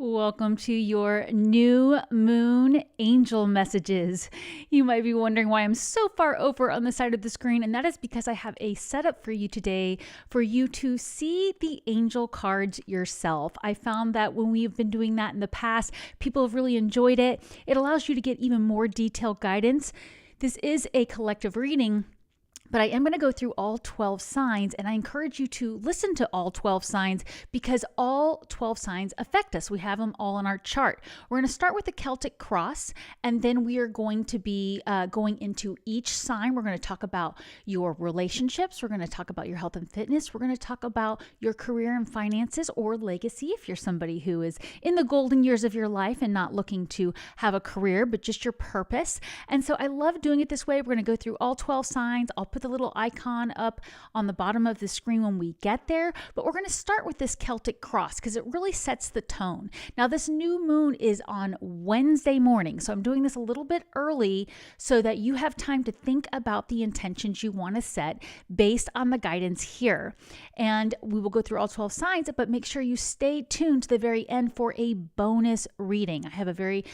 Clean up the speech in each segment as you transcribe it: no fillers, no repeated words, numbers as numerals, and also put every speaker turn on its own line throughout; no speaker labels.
Welcome to your new moon angel messages. You might be wondering why I'm so far over on the side of the screen, and that is because I have a setup for you today for you to see the angel cards yourself. I found that when we've been doing that in the past, people have really enjoyed it. It allows you to get even more detailed guidance. This is a collective reading, but I am going to go through all 12 signs, and I encourage you to listen to all 12 signs because all 12 signs affect us. We have them all in our chart. We're going to start with the Celtic cross, and then we are going to be going into each sign. We're going to talk about your relationships. We're going to talk about your health and fitness. We're going to talk about your career and finances or legacy if you're somebody who is in the golden years of your life and not looking to have a career, but just your purpose. And so I love doing it this way. We're going to go through all 12 signs. I'll put the little icon up on the bottom of the screen when we get there, but we're going to start with this Celtic cross because it really sets the tone. Now, this new moon is on Wednesday morning, so I'm doing this a little bit early so that you have time to think about the intentions you want to set based on the guidance here. And we will go through all 12 signs, but make sure you stay tuned to the very end for a bonus reading. I have a very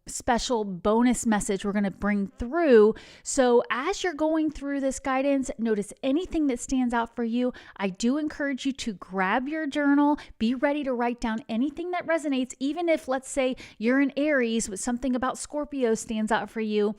special bonus message we're going to bring through. So as you're going through this guidance, notice anything that stands out for you. I do encourage you to grab your journal, be ready to write down anything that resonates, even if, let's say, you're an Aries, but something about Scorpio stands out for you.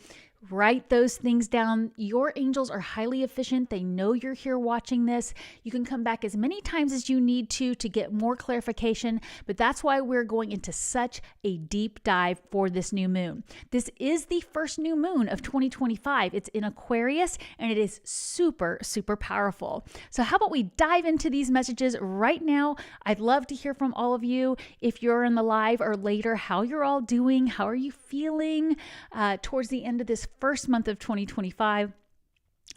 Write those things down. Your angels are highly efficient. They know you're here watching this. You can come back as many times as you need to get more clarification, but that's why we're going into such a deep dive for this new moon. This is the first new moon of 2025. It's in Aquarius, and it is super, super powerful. So how about we dive into these messages right now? I'd love to hear from all of you. If you're in the live or later, how you're all doing, how are you feeling towards the end of this first month of 2025.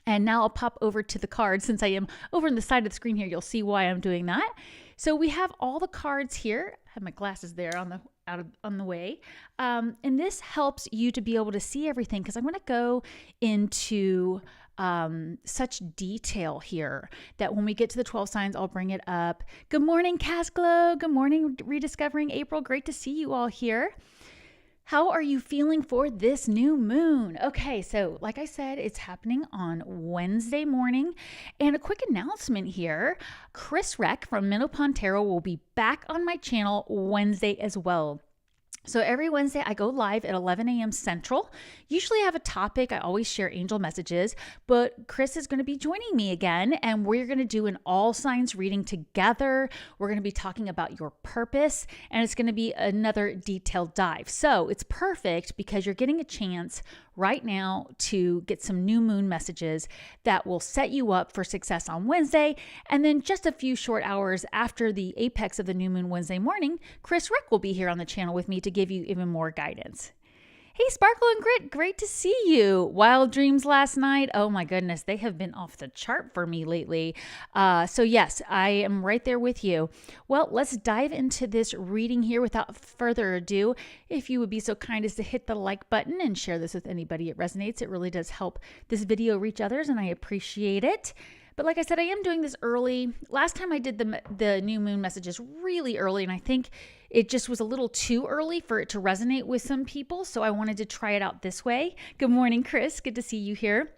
And now I'll pop over to the cards. Since I am over on the side of the screen here, you'll see why I'm doing that. So we have all the cards here. I have my glasses there on the way. And this helps you to be able to see everything because I'm going to go into such detail here that when we get to the 12 signs, I'll bring it up. Good morning, Casglow. Good morning, Rediscovering April. Great to see you all here. How are you feeling for this new moon? Okay, so like I said, it's happening on Wednesday morning. And a quick announcement here, Chris Reck from Minnow Pontero will be back on my channel Wednesday as well. So every Wednesday I go live at 11 a.m. Central. Usually I have a topic. I always share angel messages, but Chris is going to be joining me again, and we're going to do an all signs reading together. We're going to be talking about your purpose, and it's going to be another detailed dive. So it's perfect because you're getting a chance right now to get some new moon messages that will set you up for success on Wednesday. And then just a few short hours after the apex of the new moon Wednesday morning, Chris Reck will be here on the channel with me to give you even more guidance. Hey, Sparkle and Grit, great to see you. Wild dreams last night. Oh my goodness, they have been off the chart for me lately. So yes, I am right there with you. Well, let's dive into this reading here without further ado. If you would be so kind as to hit the like button and share this with anybody it resonates, it really does help this video reach others, and I appreciate it. But like I said, I am doing this early. Last time I did the new moon messages really early, and I think it just was a little too early for it to resonate with some people, so I wanted to try it out this way. Good morning, Chris. Good to see you here.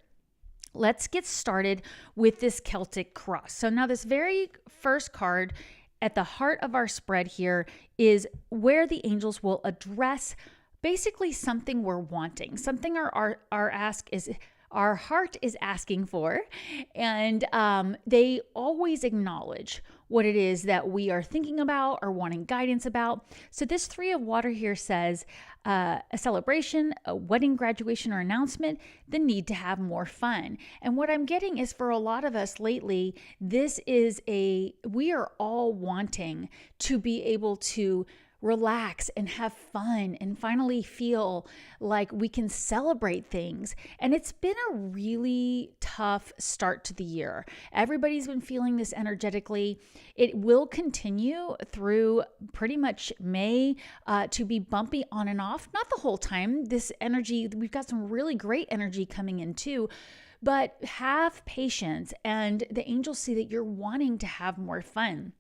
Let's get started with this Celtic cross. So now this very first card at the heart of our spread here is where the angels will address basically something we're wanting, something our ask is our heart is asking for, and they always acknowledge what it is that we are thinking about or wanting guidance about. So this Three of Water here says a celebration, a wedding, graduation, or announcement, the need to have more fun. And what I'm getting is for a lot of us lately, we are all wanting to be able to relax and have fun and finally feel like we can celebrate things. And it's been a really tough start to the year. Everybody's been feeling this energetically. It will continue through pretty much May to be bumpy on and off. Not the whole time. This energy, we've got some really great energy coming in too. But have patience, and the angels see that you're wanting to have more fun.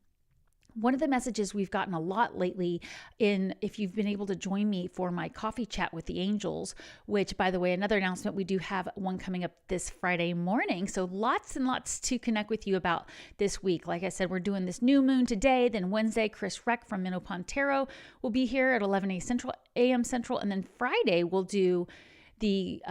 One of the messages we've gotten a lot lately if you've been able to join me for my coffee chat with the angels, which, by the way, another announcement, we do have one coming up this Friday morning. So lots and lots to connect with you about this week. Like I said, we're doing this new moon today. Then Wednesday, Chris Reck from Minnow Pond Tarot will be here at 11 a.m. Central. And then Friday, we'll do the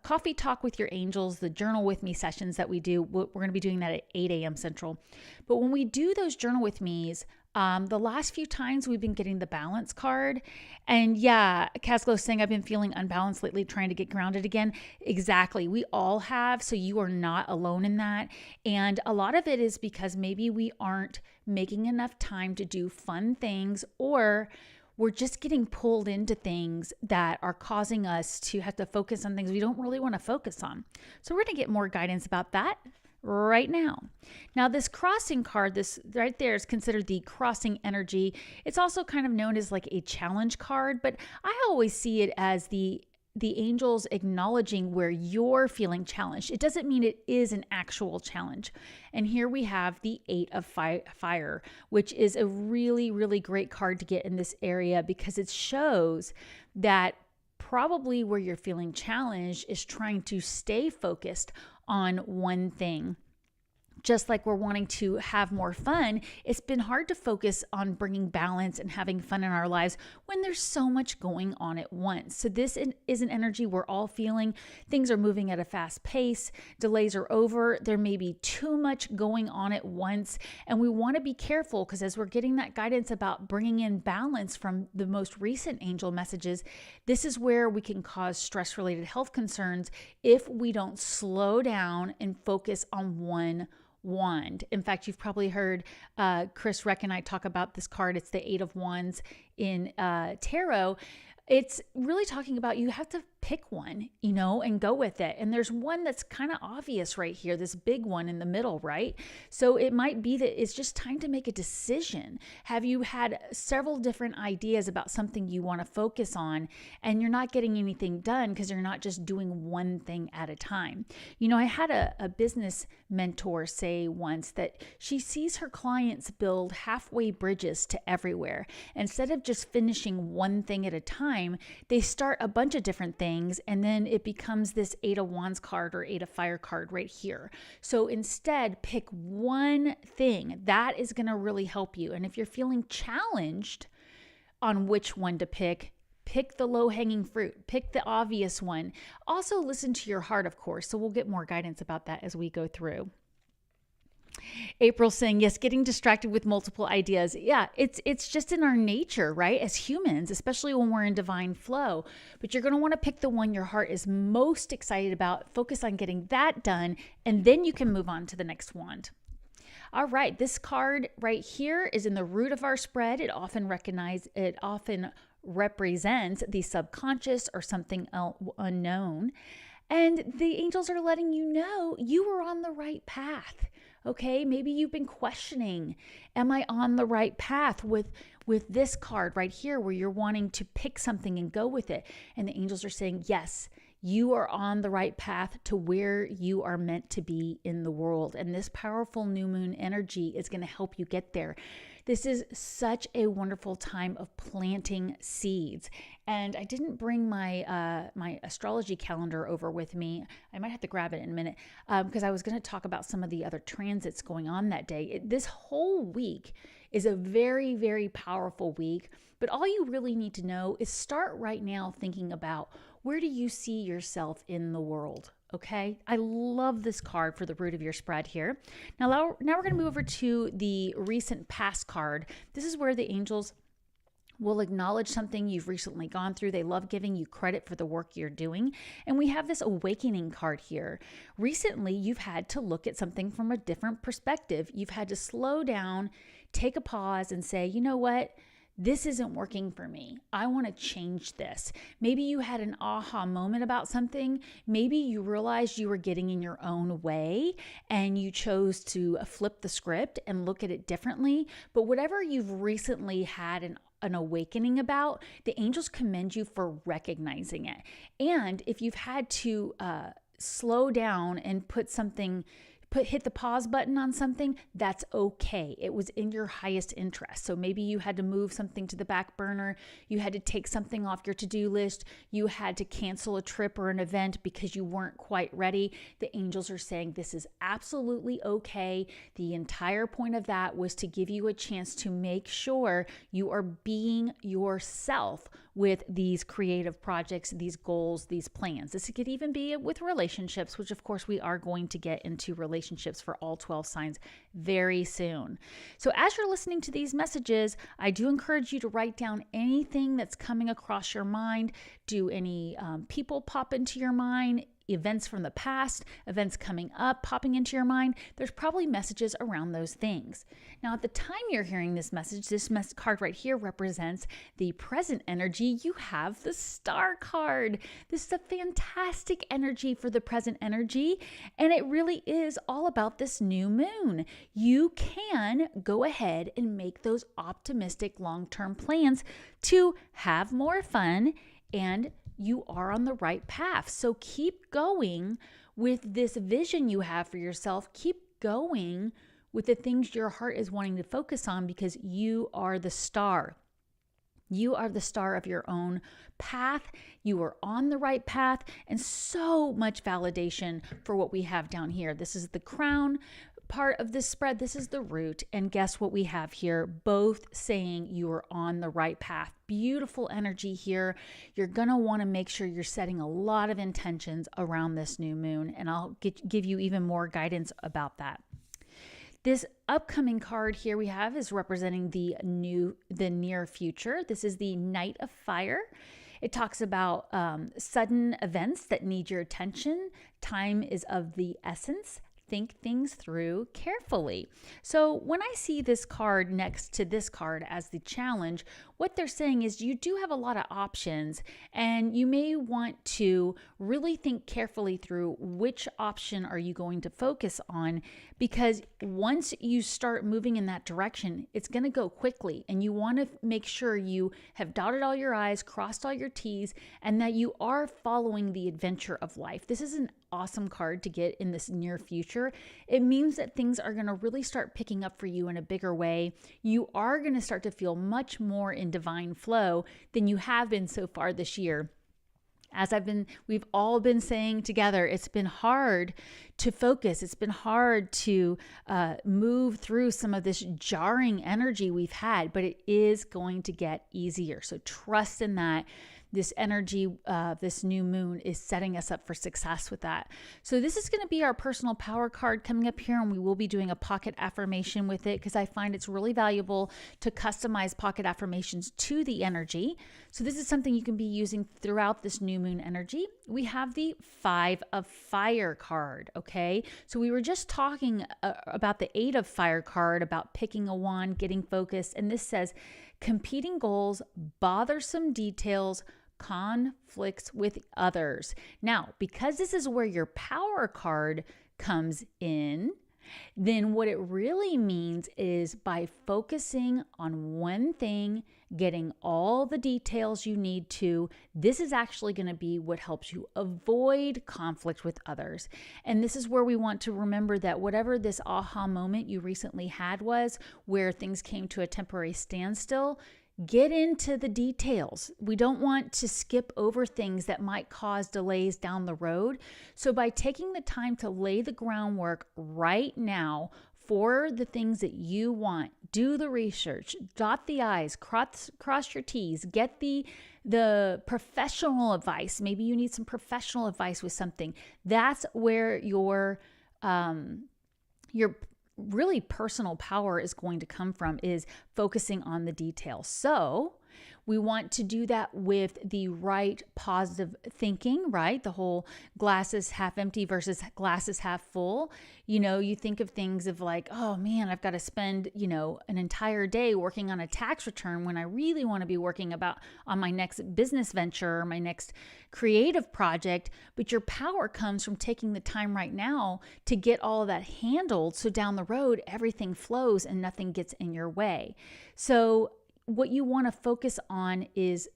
coffee talk with your angels, the journal with me sessions that we do. We're going to be doing that at 8 a.m. Central. But when we do those journal with me's, the last few times we've been getting the balance card. And yeah, Casglo's saying I've been feeling unbalanced lately, trying to get grounded again. Exactly. We all have. So you are not alone in that. And a lot of it is because maybe we aren't making enough time to do fun things, or we're just getting pulled into things that are causing us to have to focus on things we don't really want to focus on. So we're going to get more guidance about that right now. Now, this crossing card, this right there, is considered the crossing energy. It's also kind of known as like a challenge card, but I always see it as the angels acknowledging where you're feeling challenged. It doesn't mean it is an actual challenge. And here we have the 8 of Fire, which is a really, really great card to get in this area because it shows that probably where you're feeling challenged is trying to stay focused on one thing. Just like we're wanting to have more fun, it's been hard to focus on bringing balance and having fun in our lives when there's so much going on at once. So this is an energy we're all feeling. Things are moving at a fast pace. Delays are over. There may be too much going on at once. And we want to be careful because as we're getting that guidance about bringing in balance from the most recent angel messages, this is where we can cause stress-related health concerns if we don't slow down and focus on one wand. In fact, you've probably heard Chris Reck and I talk about this card. It's the 8 of Wands in tarot. It's really talking about you have to pick one, and go with it. And there's one that's kind of obvious right here, this big one in the middle, right? So it might be that it's just time to make a decision. Have you had several different ideas about something you want to focus on and you're not getting anything done because you're not just doing one thing at a time? I had a business mentor say once that she sees her clients build halfway bridges to everywhere. Instead of just finishing one thing at a time, they start a bunch of different things, and then it becomes this 8 of Wands card or 8 of Fire card right here. So instead, pick one thing that is going to really help you. And if you're feeling challenged on which one to pick the low-hanging fruit, pick the obvious one. Also listen to your heart, of course. So we'll get more guidance about that as we go through. April saying, yes, getting distracted with multiple ideas. Yeah, it's just in our nature, right? As humans, especially when we're in divine flow. But you're going to want to pick the one your heart is most excited about, focus on getting that done, and then you can move on to the next wand. All right, this card right here is in the root of our spread. It often represents the subconscious or something unknown. And the angels are letting you know you are on the right path. Okay, maybe you've been questioning, am I on the right path with this card right here where you're wanting to pick something and go with it? And the angels are saying, yes, you are on the right path to where you are meant to be in the world. And this powerful new moon energy is going to help you get there. This is such a wonderful time of planting seeds. And I didn't bring my my astrology calendar over with me. I might have to grab it in a minute because I was going to talk about some of the other transits going on that day. This whole week is a very, very powerful week. But all you really need to know is start right now thinking about where do you see yourself in the world? Okay, I love this card for the root of your spread here. Now we're going to move over to the recent past card. This is where the angels will acknowledge something you've recently gone through. They love giving you credit for the work you're doing. And we have this awakening card here. Recently, you've had to look at something from a different perspective. You've had to slow down, take a pause and say, you know what? This isn't working for me. I want to change this. Maybe you had an aha moment about something. Maybe you realized you were getting in your own way and you chose to flip the script and look at it differently. But whatever you've recently had an awakening about, the angels commend you for recognizing it. And if you've had to slow down and put hit the pause button on something, that's okay. It was in your highest interest. So maybe you had to move something to the back burner, you had to take something off your to-do list, you had to cancel a trip or an event because you weren't quite ready. The angels are saying this is absolutely okay. The entire point of that was to give you a chance to make sure you are being yourself with these creative projects, these goals, these plans. This could even be with relationships, which of course we are going to get into relationships for all 12 signs very soon. So as you're listening to these messages, I do encourage you to write down anything that's coming across your mind. Do any people pop into your mind? Events from the past, events coming up, popping into your mind. There's probably messages around those things. Now, at the time you're hearing this message, this card right here represents the present energy. You have the Star card. This is a fantastic energy for the present energy, and it really is all about this new moon. You can go ahead and make those optimistic long-term plans to have more fun, and you are on the right path. So keep going with this vision you have for yourself. Keep going with the things your heart is wanting to focus on, because you are the star. You are the star of your own path. You are on the right path, and so much validation for what we have down here. This is the crown part of this spread. This is the root. And guess what we have here? Both saying you are on the right path. Beautiful energy here. You're going to want to make sure you're setting a lot of intentions around this new moon, and I'll give you even more guidance about that. This upcoming card here we have is representing the near future. This is the Knight of Fire. It talks about sudden events that need your attention. Time is of the essence. Think things through carefully. So when I see this card next to this card as the challenge, what they're saying is you do have a lot of options, and you may want to really think carefully through which option are you going to focus on, because once you start moving in that direction, it's going to go quickly, and you want to make sure you have dotted all your I's, crossed all your T's, and that you are following the adventure of life. This is an awesome card to get in this near future. It means that things are going to really start picking up for you in a bigger way. You are going to start to feel much more in divine flow than you have been so far this year. As we've all been saying together, it's been hard to focus. It's been hard to move through some of this jarring energy we've had, but it is going to get easier. So trust in that. This energy, this new moon is setting us up for success with that. So this is going to be our personal power card coming up here, and we will be doing a pocket affirmation with it, because I find it's really valuable to customize pocket affirmations to the energy. So this is something you can be using throughout this new moon energy. We have the 5 of Fire card, okay? So we were just talking about the 8 of Fire card, about picking a wand, getting focused, and this says competing goals, bothersome details, conflicts with others. Now, because this is where your power card comes in, then what it really means is by focusing on one thing, getting all the details you need to, this is actually going to be what helps you avoid conflict with others. And this is where we want to remember that whatever this aha moment you recently had was, where things came to a temporary standstill, get into the details. We don't want to skip over things that might cause delays down the road. So by taking the time to lay the groundwork right now for the things that you want, do the research, dot the I's, cross your T's, get the professional advice. Maybe you need some professional advice with something. That's where your really personal power is going to come from, is focusing on the details. So we want to do that with the right positive thinking, right? The whole glasses half empty versus glasses half full. You know, you think of things of like, oh man, I've got to spend, an entire day working on a tax return when I really want to be working on my next business venture or my next creative project. But your power comes from taking the time right now to get all of that handled, so down the road, everything flows and nothing gets in your way. So what you want to focus on is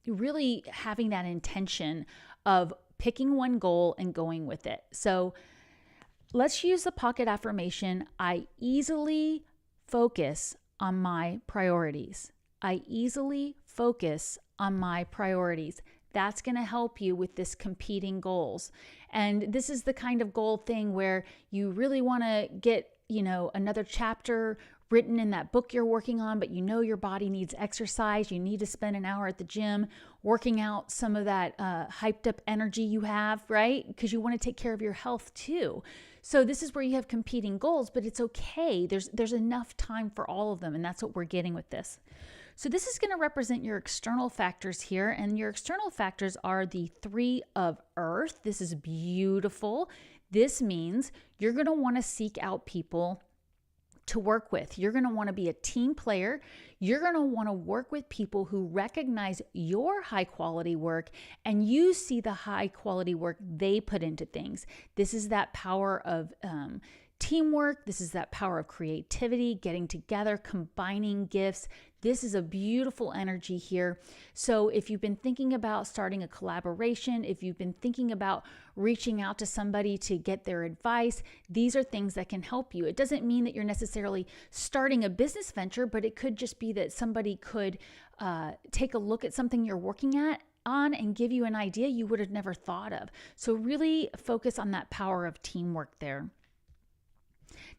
really having that intention of picking one goal and going with it. So let's use the pocket affirmation. I easily focus on my priorities. I easily focus on my priorities. That's going to help you with this competing goals. And this is the kind of goal thing where you really want to get, another chapter written in that book you're working on, but your body needs exercise. You need to spend an hour at the gym working out some of that hyped up energy you have, right? Because you want to take care of your health too. So this is where you have competing goals, but it's okay. There's enough time for all of them, and that's what we're getting with this. So this is going to represent your external factors here, and your external factors are the 3 of Earth. This is beautiful. This means you're going to want to seek out people to work with. You're going to want to be a team player. You're going to want to work with people who recognize your high quality work and you see the high quality work they put into things. This is that power of teamwork. This is that power of creativity, getting together, combining gifts. This is a beautiful energy here. So if you've been thinking about starting a collaboration, if you've been thinking about reaching out to somebody to get their advice, these are things that can help you. It doesn't mean that you're necessarily starting a business venture, but it could just be that somebody could take a look at something you're working on and give you an idea you would have never thought of. So really focus on that power of teamwork there.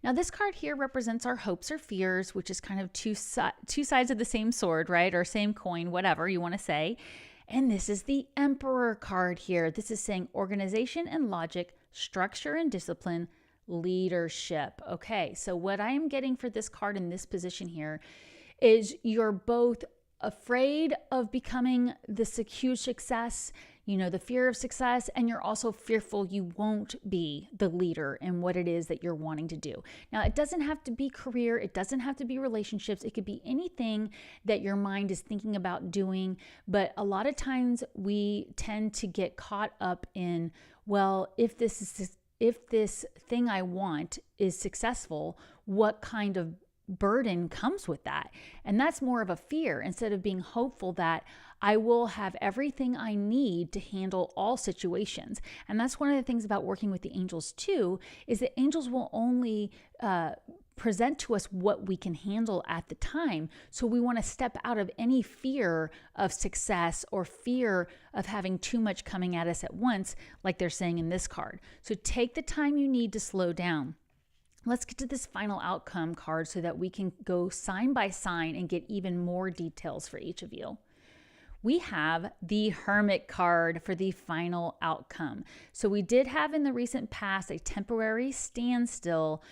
Now, this card here represents our hopes or fears, which is kind of two sides of the same sword, right? Or same coin, whatever you want to say. And this is the Emperor card here. This is saying organization and logic, structure and discipline, leadership. Okay, so what I am getting for this card in this position here is you're both afraid of becoming this huge success, the fear of success, and you're also fearful you won't be the leader in what it is that you're wanting to do. Now, it doesn't have to be career. It doesn't have to be relationships. It could be anything that your mind is thinking about doing. But a lot of times we tend to get caught up in, well, if this thing I want is successful, what kind of burden comes with that? And that's more of a fear instead of being hopeful that I will have everything I need to handle all situations. And that's one of the things about working with the angels too, is that angels will only present to us what we can handle at the time. So we want to step out of any fear of success or fear of having too much coming at us at once, like they're saying in this card. So take the time you need to slow down. Let's get to this final outcome card so that we can go sign by sign and get even more details for each of you. We have the Hermit card for the final outcome. So we did have in the recent past a temporary standstill,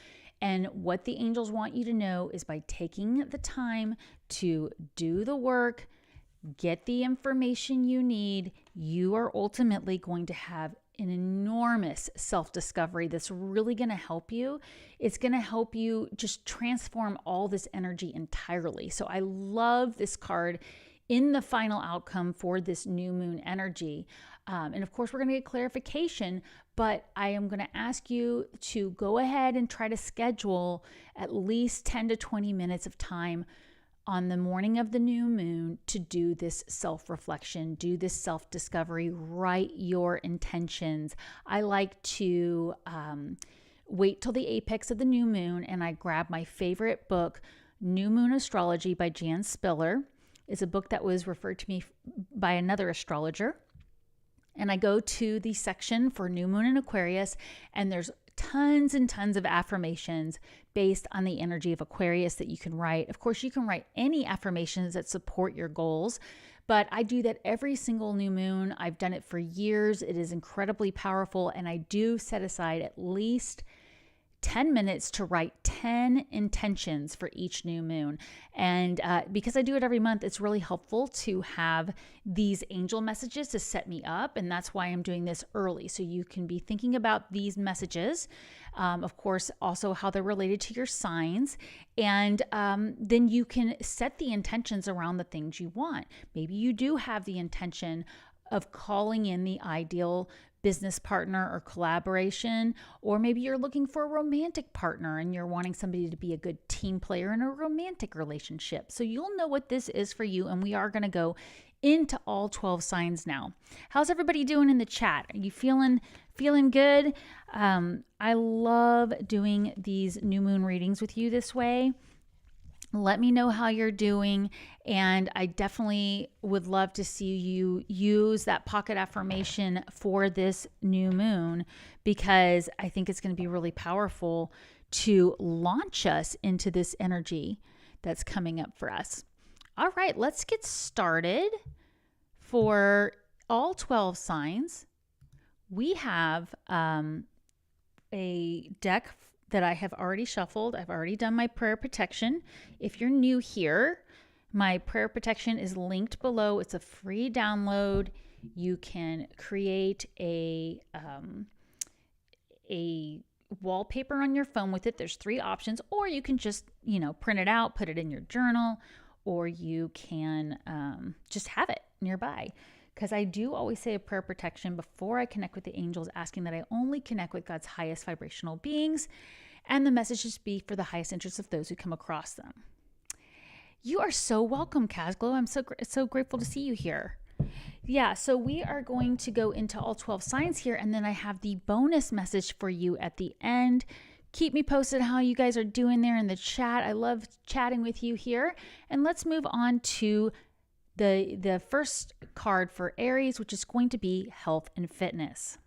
and what the angels want you to know is by taking the time to do the work, get the information you need, you are ultimately going to have an enormous self-discovery that's really going to help you. It's going to help you just transform all this energy entirely. So I love this card in the final outcome for this new moon energy. And of course, we're going to get clarification, but I am going to ask you to go ahead and try to schedule at least 10 to 20 minutes of time on the morning of the new moon to do this self-reflection, do this self-discovery, write your intentions. I like to wait till the apex of the new moon and I grab my favorite book, New Moon Astrology by Jan Spiller. It's a book that was referred to me by another astrologer. And I go to the section for New Moon in Aquarius, and there's tons and tons of affirmations based on the energy of Aquarius that you can write. Of course, you can write any affirmations that support your goals, but I do that every single new moon. I've done it for years. It is incredibly powerful, and I do set aside at least 10 minutes to write 10 intentions for each new moon. And because I do it every month, it's really helpful to have these angel messages to set me up. And that's why I'm doing this early. So you can be thinking about these messages. Of course, also how they're related to your signs. And then you can set the intentions around the things you want. Maybe you do have the intention of calling in the ideal business partner or collaboration, or maybe you're looking for a romantic partner and you're wanting somebody to be a good team player in a romantic relationship. So you'll know what this is for you, and we are going to go into all 12 signs now. How's everybody doing in the chat? Are you feeling good? I love doing these new moon readings with you this way. Let me know how you're doing, and I definitely would love to see you use that pocket affirmation for this new moon, because I think it's going to be really powerful to launch us into this energy that's coming up for us. All right, let's get started. For all 12 signs, we have a deck that I have already shuffled. I've already done my prayer protection. If you're new here, my prayer protection is linked below. It's a free download. You can create a wallpaper on your phone with it. There's 3 options, or you can just, print it out, put it in your journal, or you can just have it nearby. Because I do always say a prayer protection before I connect with the angels, asking that I only connect with God's highest vibrational beings, and the messages be for the highest interests of those who come across them. You are so welcome, Casglow. I'm so grateful to see you here. Yeah, so we are going to go into all 12 signs here, and then I have the bonus message for you at the end. Keep me posted how you guys are doing there in the chat. I love chatting with you here. And let's move on to the first card for Aries, which is going to be health and fitness.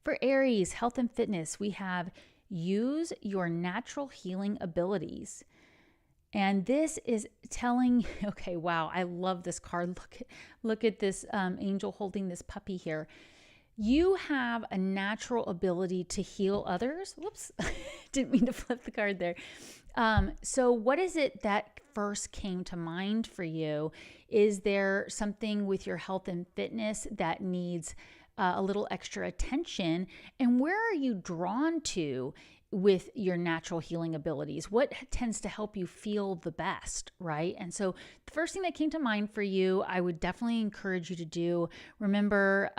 For Aries, health and fitness, we have use your natural healing abilities. And this is telling, okay, wow, I love this card. Look at this angel holding this puppy here. You have a natural ability to heal others. Whoops, didn't mean to flip the card there. So what is it that first came to mind for you? Is there something with your health and fitness that needs a little extra attention? And where are you drawn to with your natural healing abilities? What tends to help you feel the best, right? And so the first thing that came to mind for you, I would definitely encourage you to do. Remember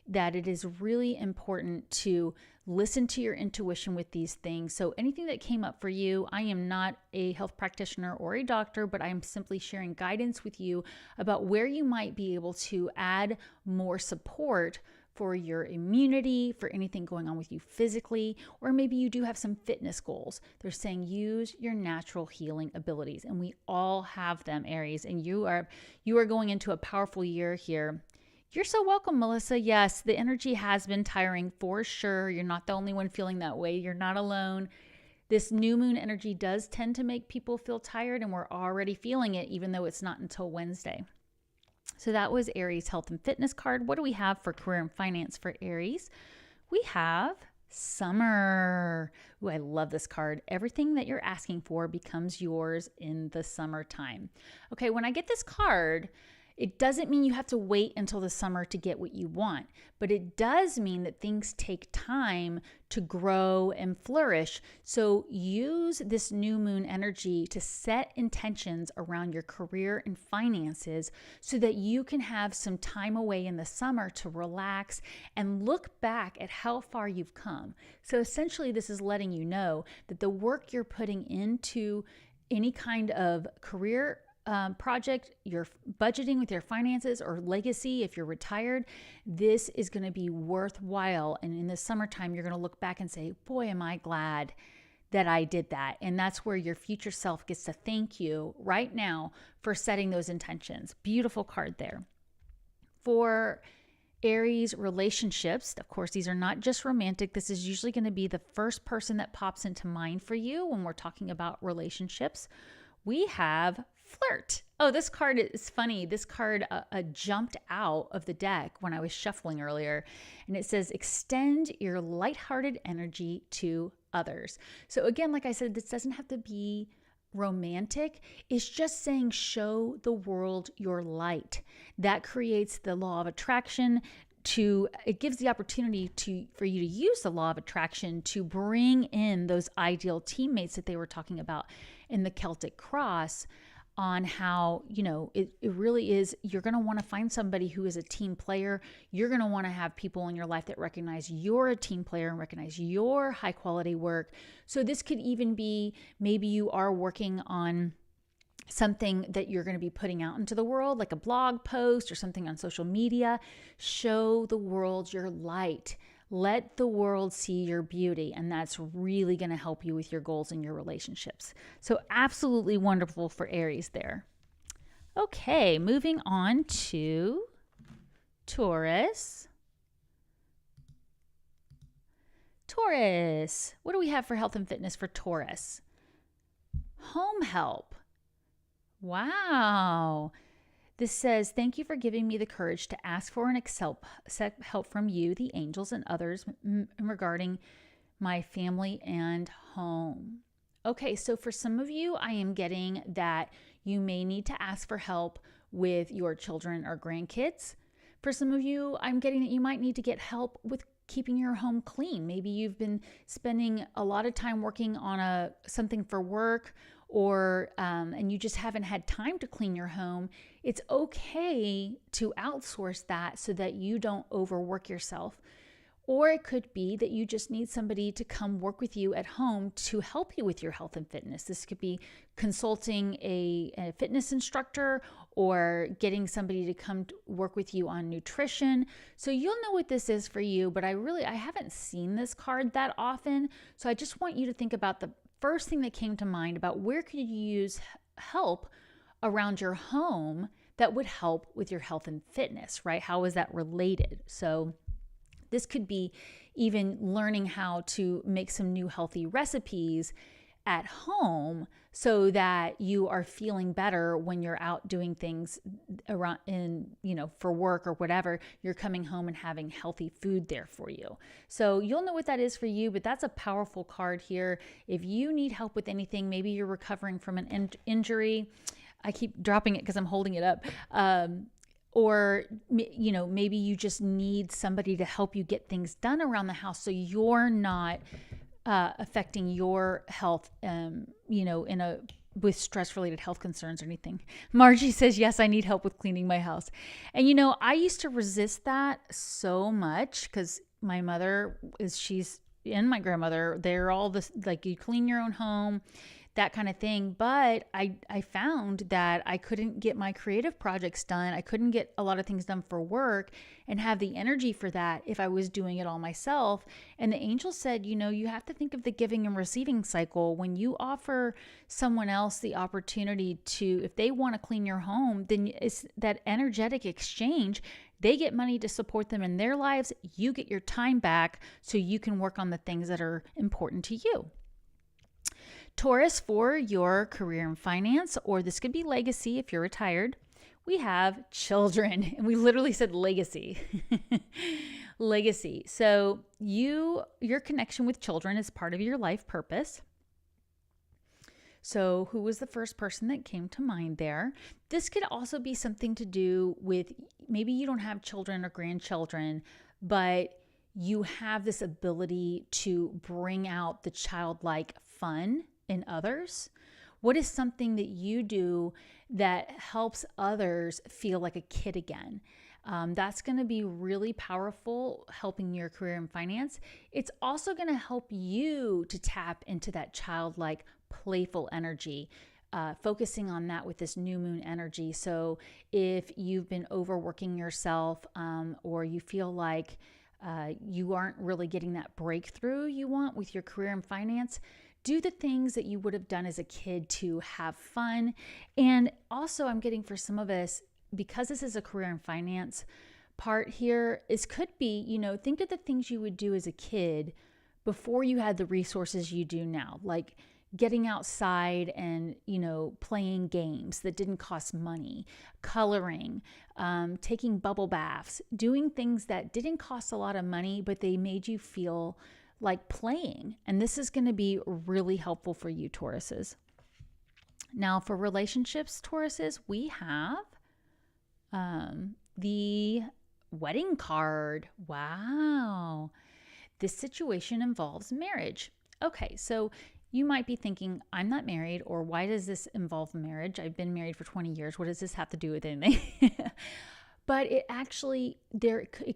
that it is really important to listen to your intuition with these things. So anything that came up for you, I am not a health practitioner or a doctor, but I am simply sharing guidance with you about where you might be able to add more support for your immunity, for anything going on with you physically, or maybe you do have some fitness goals. They're saying use your natural healing abilities, and we all have them, Aries, and you are going into a powerful year here. You're so welcome, Melissa. Yes, the energy has been tiring for sure. You're not the only one feeling that way. You're not alone. This new moon energy does tend to make people feel tired, and we're already feeling it, even though it's not until Wednesday. So that was Aries health and fitness card. What do we have for career and finance for Aries? We have summer. Ooh, I love this card. Everything that you're asking for becomes yours in the summertime. Okay, when I get this card, it doesn't mean you have to wait until the summer to get what you want, but it does mean that things take time to grow and flourish. So use this new moon energy to set intentions around your career and finances so that you can have some time away in the summer to relax and look back at how far you've come. So essentially, this is letting you know that the work you're putting into any kind of career project, you're budgeting with your finances, or legacy if you're retired, this is going to be worthwhile. And in the summertime, you're going to look back and say, boy, am I glad that I did that. And that's where your future self gets to thank you right now for setting those intentions. Beautiful card there. For Aries relationships, of course, these are not just romantic. This is usually going to be the first person that pops into mind for you when we're talking about relationships. We have flirt. Oh, this card is funny. This card jumped out of the deck when I was shuffling earlier, and it says, extend your lighthearted energy to others. So again, like I said, this doesn't have to be romantic. It's just saying show the world your light. That creates the law of attraction. It gives the opportunity for you to use the law of attraction to bring in those ideal teammates that they were talking about in the Celtic cross. on how, it really is, you're going to want to find somebody who is a team player. You're going to want to have people in your life that recognize you're a team player and recognize your high quality work. So this could even be, maybe you are working on something that you're going to be putting out into the world, like a blog post or something on social media. Show the world your light. Let the world see your beauty, and that's really going to help you with your goals and your relationships. So absolutely wonderful for Aries there. Okay, moving on to Taurus. Taurus, what do we have for health and fitness for Taurus? Home help. Wow. This says, thank you for giving me the courage to ask for and accept help from you, the angels, and others regarding my family and home. Okay, so for some of you, I am getting that you may need to ask for help with your children or grandkids. For some of you, I'm getting that you might need to get help with keeping your home clean. Maybe you've been spending a lot of time working on something for work, or and you just haven't had time to clean your home. It's okay to outsource that so that you don't overwork yourself. Or it could be that you just need somebody to come work with you at home to help you with your health and fitness. This could be consulting a fitness instructor or getting somebody to come to work with you on nutrition. So you'll know what this is for you, but I haven't seen this card that often. So I just want you to think about the first thing that came to mind about where could you use help around your home that would help with your health and fitness, right? How is that related? So this could be even learning how to make some new healthy recipes at home so that you are feeling better when you're out doing things around for work or whatever. You're coming home and having healthy food there for you. So you'll know what that is for you, but that's a powerful card here. If you need help with anything, maybe you're recovering from an injury. I keep dropping it because I'm holding it up. Or, maybe you just need somebody to help you get things done around the house so you're not affecting your health, with stress-related health concerns or anything. Margie says, yes, I need help with cleaning my house. And, I used to resist that so much because my mother and my grandmother, they're all this, like, you clean your own home, that kind of thing. But I found that I couldn't get my creative projects done. I couldn't get a lot of things done for work and have the energy for that if I was doing it all myself. And the angel said, you have to think of the giving and receiving cycle. When you offer someone else the opportunity to, if they want to clean your home, then it's that energetic exchange. They get money to support them in their lives. You get your time back so you can work on the things that are important to you. Taurus, for your career and finance, or this could be legacy if you're retired, we have children. And we literally said legacy. Legacy. So your connection with children is part of your life purpose. So who was the first person that came to mind there? This could also be something to do with, maybe you don't have children or grandchildren, but you have this ability to bring out the childlike fun in others. What is something that you do that helps others feel like a kid again? That's going to be really powerful, helping your career and finance. It's also going to help you to tap into that childlike, playful energy, focusing on that with this new moon energy. So if you've been overworking yourself, or you feel like you aren't really getting that breakthrough you want with your career and finance, do the things that you would have done as a kid to have fun. And also, I'm getting for some of us, because this is a career and finance part here, could be, think of the things you would do as a kid before you had the resources you do now, like getting outside and, playing games that didn't cost money, coloring, taking bubble baths, doing things that didn't cost a lot of money, but they made you feel like playing. And this is going to be really helpful for you, Tauruses. Now, for relationships, Tauruses, we have the wedding card. Wow. This situation involves marriage. Okay, so You might be thinking, I'm not married, or why does this involve marriage? I've been married for 20 years. What does this have to do with anything? But it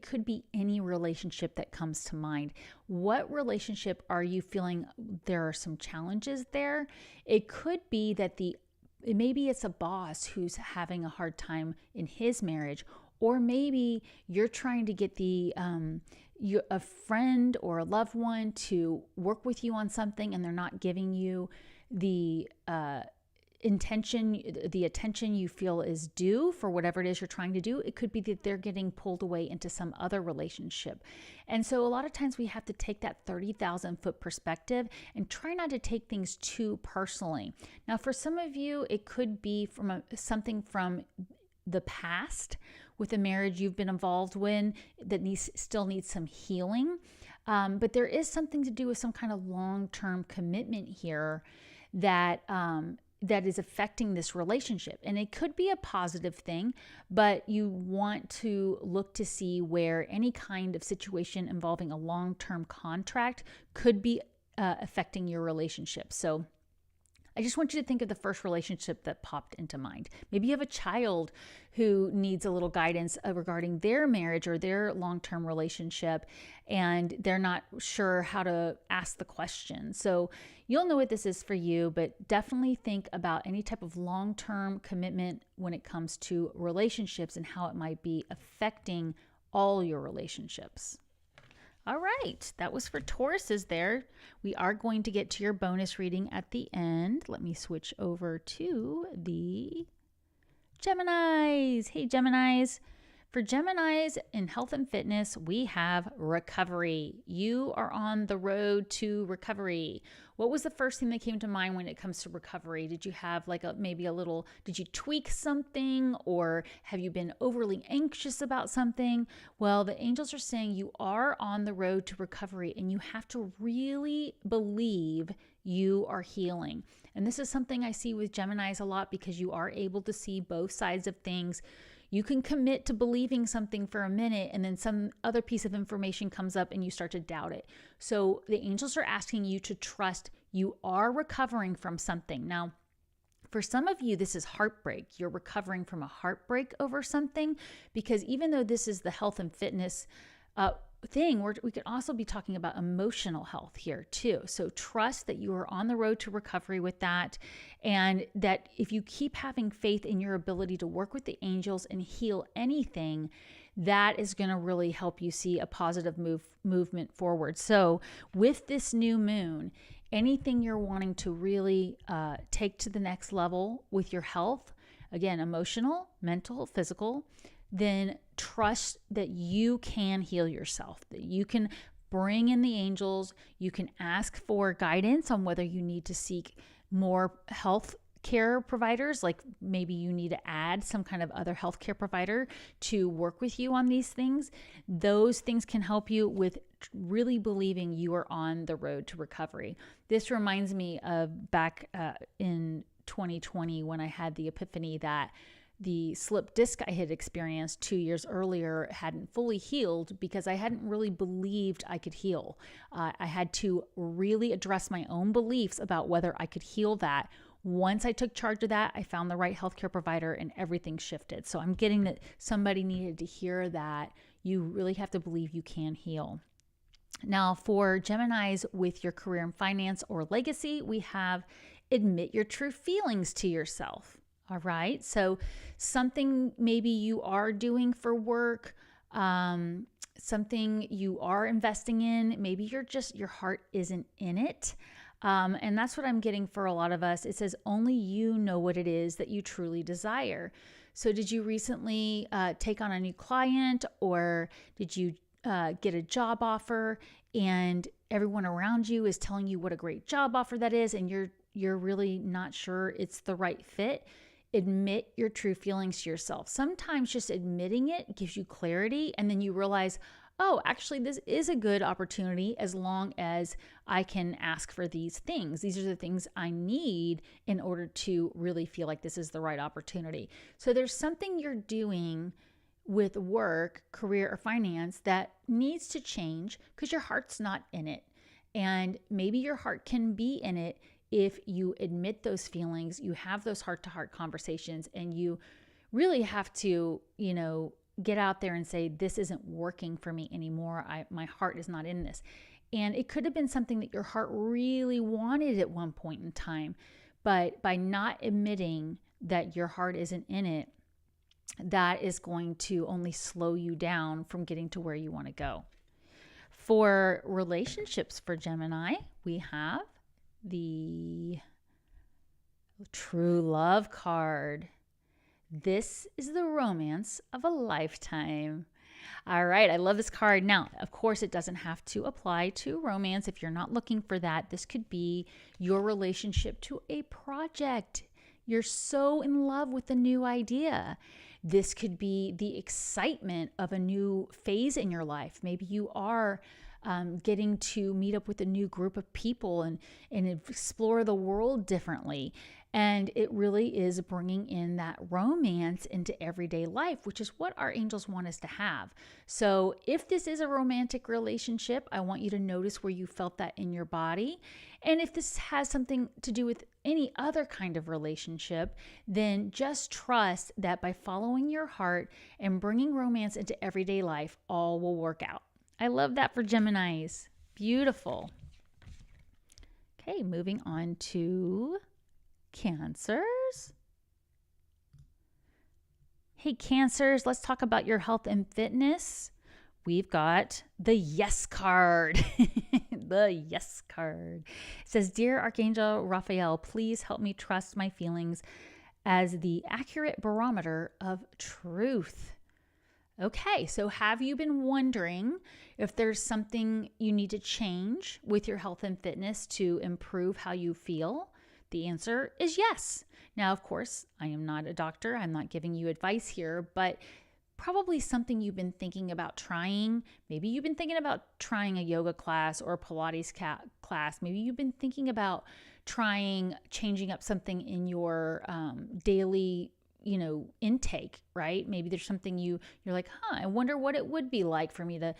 could be any relationship that comes to mind. What relationship are you feeling there are some challenges there? It could be that maybe it's a boss who's having a hard time in his marriage, or maybe you're trying to get a friend or a loved one to work with you on something, and they're not giving you the attention you feel is due for whatever it is you're trying to do. It could be that they're getting pulled away into some other relationship. And so a lot of times we have to take that 30,000-foot perspective and try not to take things too personally. Now, for some of you, it could be from something from the past with a marriage you've been involved in that still needs some healing. But there is something to do with some kind of long-term commitment here that is affecting this relationship. And it could be a positive thing, but you want to look to see where any kind of situation involving a long-term contract could be affecting your relationship. So I just want you to think of the first relationship that popped into mind. Maybe you have a child who needs a little guidance regarding their marriage or their long-term relationship, and they're not sure how to ask the question. So you'll know what this is for you, but definitely think about any type of long-term commitment when it comes to relationships and how it might be affecting all your relationships. All right, that was for Tauruses there. We are going to get to your bonus reading at the end. Let me switch over to the Geminis. Hey, Geminis. For Geminis in health and fitness, we have recovery. You are on the road to recovery. What was the first thing that came to mind when it comes to recovery? Did you have did you tweak something, or have you been overly anxious about something? Well, the angels are saying you are on the road to recovery, and you have to really believe you are healing. And this is something I see with Geminis a lot, because you are able to see both sides of things. You can commit to believing something for a minute, and then some other piece of information comes up and you start to doubt it. So the angels are asking you to trust you are recovering from something. Now, for some of you, this is heartbreak. You're recovering from a heartbreak over something, because even though this is the health and fitness thing, we could also be talking about emotional health here too. So trust that you are on the road to recovery with that, and that if you keep having faith in your ability to work with the angels and heal anything, that is going to really help you see a positive movement forward. So with this new moon, anything you're wanting to really take to the next level with your health, again, emotional, mental, physical, then trust that you can heal yourself, that you can bring in the angels. You can ask for guidance on whether you need to seek more health care providers, like maybe you need to add some kind of other healthcare provider to work with you on these things. Those things can help you with really believing you are on the road to recovery. This reminds me of back in 2020 when I had the epiphany that the slip disc I had experienced 2 years earlier hadn't fully healed, because I hadn't really believed I could heal. I had to really address my own beliefs about whether I could heal that. Once I took charge of that, I found the right healthcare provider and everything shifted. So I'm getting that somebody needed to hear that you really have to believe you can heal. Now, for Geminis with your career and finance or legacy, we have admit your true feelings to yourself. All right. So something maybe you are doing for work, something you are investing in, maybe your heart isn't in it. And that's what I'm getting for a lot of us. It says only you know what it is that you truly desire. So did you recently take on a new client, or did you get a job offer and everyone around you is telling you what a great job offer that is, and you're really not sure it's the right fit? Admit your true feelings to yourself. Sometimes just admitting it gives you clarity, and then you realize, oh, actually, this is a good opportunity as long as I can ask for these things. These are the things I need in order to really feel like this is the right opportunity. So there's something you're doing with work, career, or finance that needs to change because your heart's not in it. And maybe your heart can be in it if you admit those feelings, you have those heart-to-heart conversations, and you really have to, get out there and say, this isn't working for me anymore. My heart is not in this. And it could have been something that your heart really wanted at one point in time. But by not admitting that your heart isn't in it, that is going to only slow you down from getting to where you want to go. For relationships for Gemini, we have the True Love card. This is the romance of a lifetime. All right, I love this card. Now, of course, it doesn't have to apply to romance. If you're not looking for that, this could be your relationship to a project. You're so in love with a new idea. This could be the excitement of a new phase in your life. Maybe you are getting to meet up with a new group of people and explore the world differently. And it really is bringing in that romance into everyday life, which is what our angels want us to have. So if this is a romantic relationship, I want you to notice where you felt that in your body. And if this has something to do with any other kind of relationship, then just trust that by following your heart and bringing romance into everyday life, all will work out. I love that for Geminis. Beautiful. Okay, moving on to Cancers. Hey, Cancers, let's talk about your health and fitness. We've got the Yes card. The Yes card. It says, Dear Archangel Raphael, please help me trust my feelings as the accurate barometer of truth. Okay, so have you been wondering if there's something you need to change with your health and fitness to improve how you feel? The answer is yes. Now, of course, I am not a doctor. I'm not giving you advice here, but probably something you've been thinking about trying. Maybe you've been thinking about trying a yoga class or a Pilates class. Maybe you've been thinking about changing up something in your daily intake, right? Maybe there's something you're like, I wonder what it would be like for me to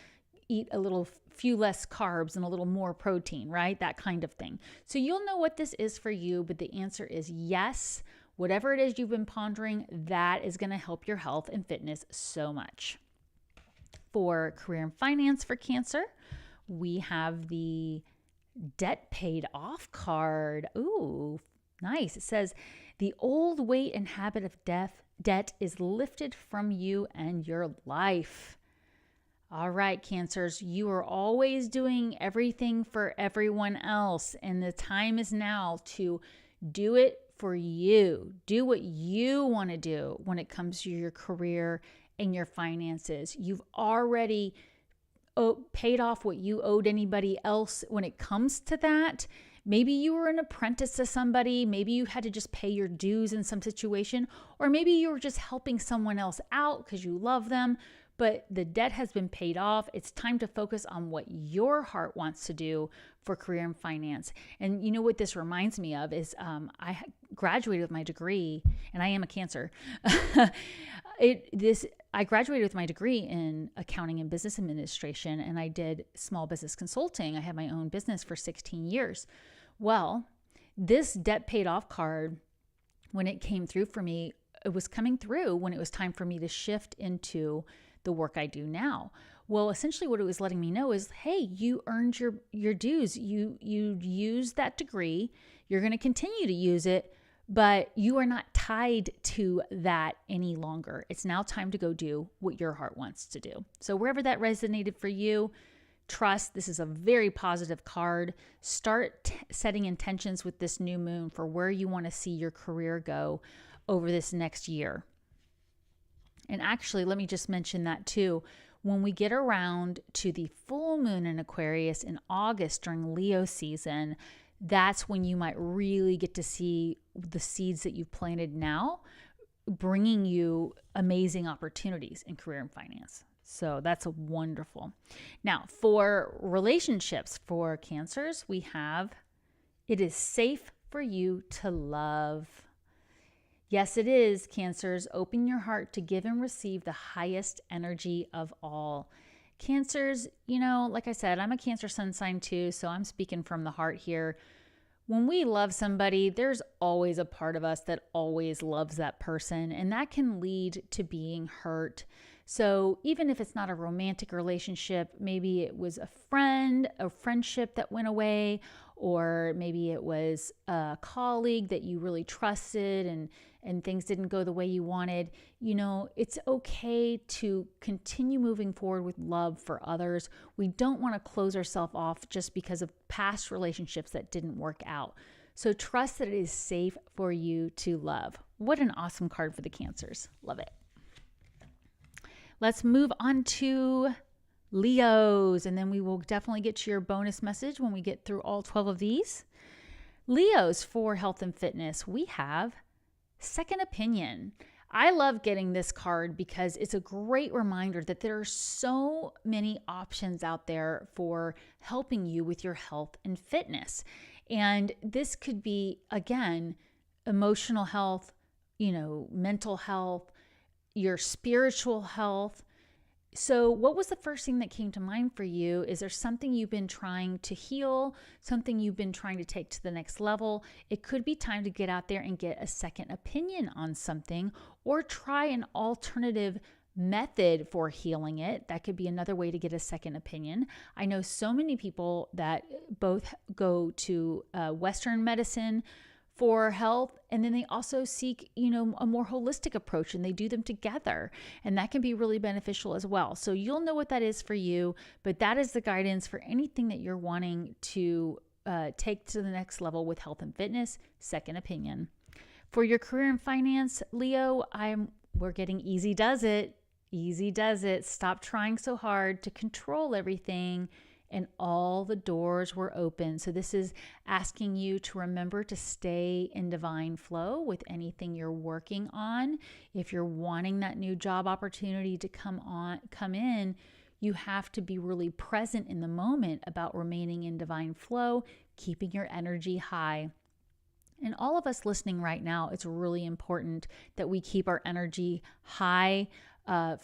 eat a few less carbs and a little more protein, right? That kind of thing. So you'll know what this is for you, but the answer is yes. Whatever it is you've been pondering, that is going to help your health and fitness so much. For career and finance for Cancer, we have the debt paid off card. Ooh, nice. It says, the old weight and habit of debt is lifted from you and your life. All right, Cancers, you are always doing everything for everyone else, and the time is now to do it for you. Do what you want to do when it comes to your career and your finances. You've already paid off what you owed anybody else when it comes to that. Maybe you were an apprentice to somebody. Maybe you had to just pay your dues in some situation, or maybe you were just helping someone else out because you love them. But the debt has been paid off. It's time to focus on what your heart wants to do for career and finance. And you know what this reminds me of is I graduated with my degree, and I am a Cancer. I graduated with my degree in accounting and business administration, and I did small business consulting. I had my own business for 16 years. Well, this debt paid off card, when it came through for me, it was coming through when it was time for me to shift into the work I do now. Well, essentially what it was letting me know is, hey, you earned your dues. You used that degree. You're going to continue to use it, but you are not tied to that any longer. It's now time to go do what your heart wants to do. So wherever that resonated for you, trust, this is a very positive card. Start setting intentions with this new moon for where you want to see your career go over this next year. And actually, let me just mention that too. When we get around to the full moon in Aquarius in August during Leo season, that's when you might really get to see the seeds that you've planted now bringing you amazing opportunities in career and finance. So that's wonderful. Now, for relationships for Cancers, we have, it is safe for you to love. Yes, it is, Cancers. Open your heart to give and receive the highest energy of all. Cancers, like I said, I'm a Cancer sun sign too, so I'm speaking from the heart here. When we love somebody, there's always a part of us that always loves that person, and that can lead to being hurt. So even if it's not a romantic relationship, maybe it was a friendship that went away, or maybe it was a colleague that you really trusted and things didn't go the way you wanted. It's okay to continue moving forward with love for others. We don't want to close ourselves off just because of past relationships that didn't work out. So trust that it is safe for you to love. What an awesome card for the Cancers. Love it. Let's move on to Leos, and then we will definitely get to your bonus message when we get through all 12 of these. Leos, for health and fitness, we have second opinion. I love getting this card because it's a great reminder that there are so many options out there for helping you with your health and fitness. And this could be, again, emotional health, mental health, your spiritual health. So what was the first thing that came to mind for you? Is there something you've been trying to heal, something you've been trying to take to the next level? It could be time to get out there and get a second opinion on something, or try an alternative method for healing it. That could be another way to get a second opinion. I know so many people that both go to Western medicine for health, and then they also seek, a more holistic approach, and they do them together, and that can be really beneficial as well. So you'll know what that is for you, but that is the guidance for anything that you're wanting to take to the next level with health and fitness. Second opinion. For your career and finance, Leo, we're getting easy does it. Easy does it. Stop trying so hard to control everything, and all the doors were open. So this is asking you to remember to stay in divine flow with anything you're working on. If you're wanting that new job opportunity to come in, you have to be really present in the moment about remaining in divine flow, keeping your energy high. And all of us listening right now, it's really important that we keep our energy high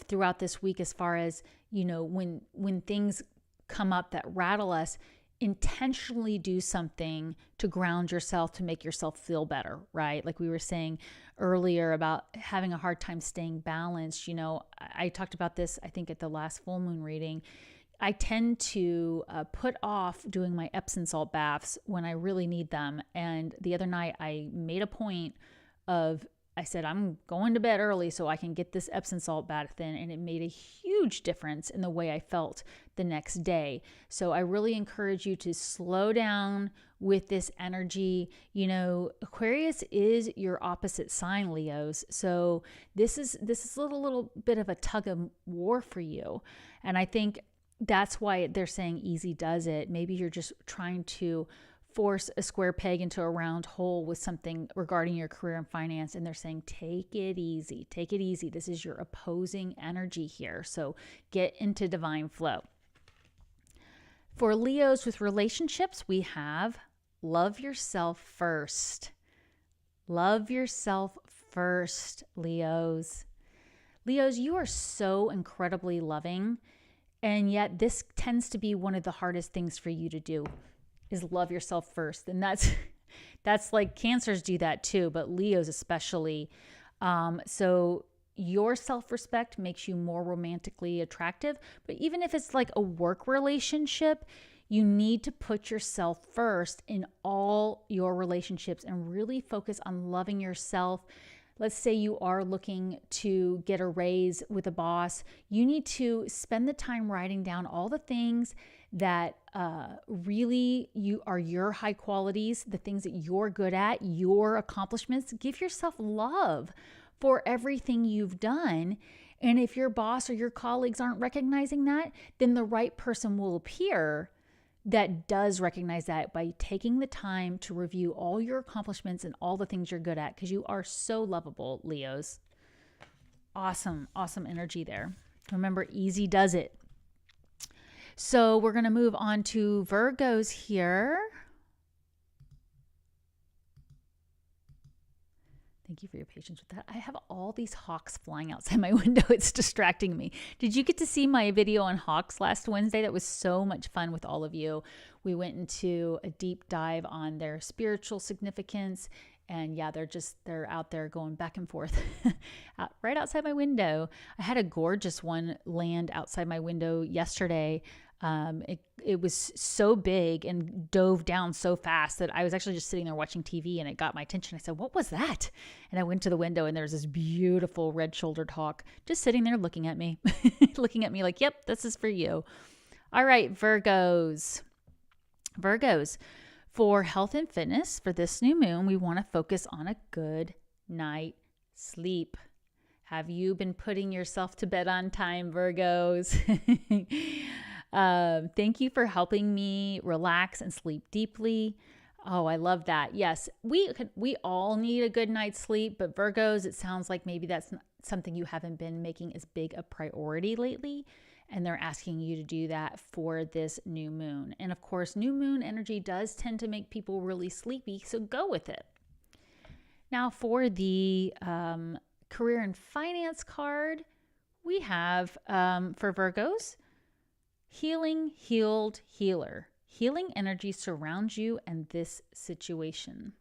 throughout this week, as far as, when things come up that rattle us, intentionally do something to ground yourself, to make yourself feel better, right? Like we were saying earlier about having a hard time staying balanced. I talked about this, I think, at the last full moon reading. I tend to put off doing my Epsom salt baths when I really need them. And the other night I made a point I said, I'm going to bed early so I can get this Epsom salt bath in, and it made a huge difference in the way I felt the next day. So I really encourage you to slow down with this energy. Aquarius is your opposite sign, Leos. So this is a little bit of a tug of war for you. And I think that's why they're saying easy does it. Maybe you're just trying to force a square peg into a round hole with something regarding your career and finance, and they're saying take it easy. This is your opposing energy here, so get into divine flow. For Leos with relationships, we have love yourself first. Love yourself first, Leos. Leos, you are so incredibly loving, and yet this tends to be one of the hardest things for you to do, is love yourself first. And that's like Cancers do that too, but Leos especially. So your self-respect makes you more romantically attractive. But even if it's like a work relationship, you need to put yourself first in all your relationships and really focus on loving yourself. Let's say you are looking to get a raise with a boss. You need to spend the time writing down all the things that really are your high qualities, the things that you're good at, your accomplishments. Give yourself love for everything you've done. And if your boss or your colleagues aren't recognizing that, then the right person will appear that does recognize that by taking the time to review all your accomplishments and all the things you're good at, because you are so lovable, Leos. Awesome energy there. Remember, easy does it. So we're going to move on to Virgos here. Thank you for your patience with that. I have all these hawks flying outside my window. It's distracting me. Did you get to see my video on hawks last Wednesday? That was so much fun with all of you. We went into a deep dive on their spiritual significance. And yeah, they're out there going back and forth right outside my window. I had a gorgeous one land outside my window yesterday. It was so big and dove down so fast that I was actually just sitting there watching TV, and it got my attention. I said, "What was that?" And I went to the window, and there's this beautiful red-shouldered hawk just sitting there looking at me, looking at me like, "Yep, this is for you." All right, Virgos. For health and fitness, for this new moon, we want to focus on a good night sleep. Have you been putting yourself to bed on time, Virgos? Thank you for helping me relax and sleep deeply. Oh, I love that. Yes, we all need a good night's sleep, but Virgos, it sounds like maybe that's something you haven't been making as big a priority lately. And they're asking you to do that for this new moon. And of course, new moon energy does tend to make people really sleepy, so go with it. Now for the career and finance card, we have for Virgos, healing, healed, healer. Healing energy surrounds you and this situation.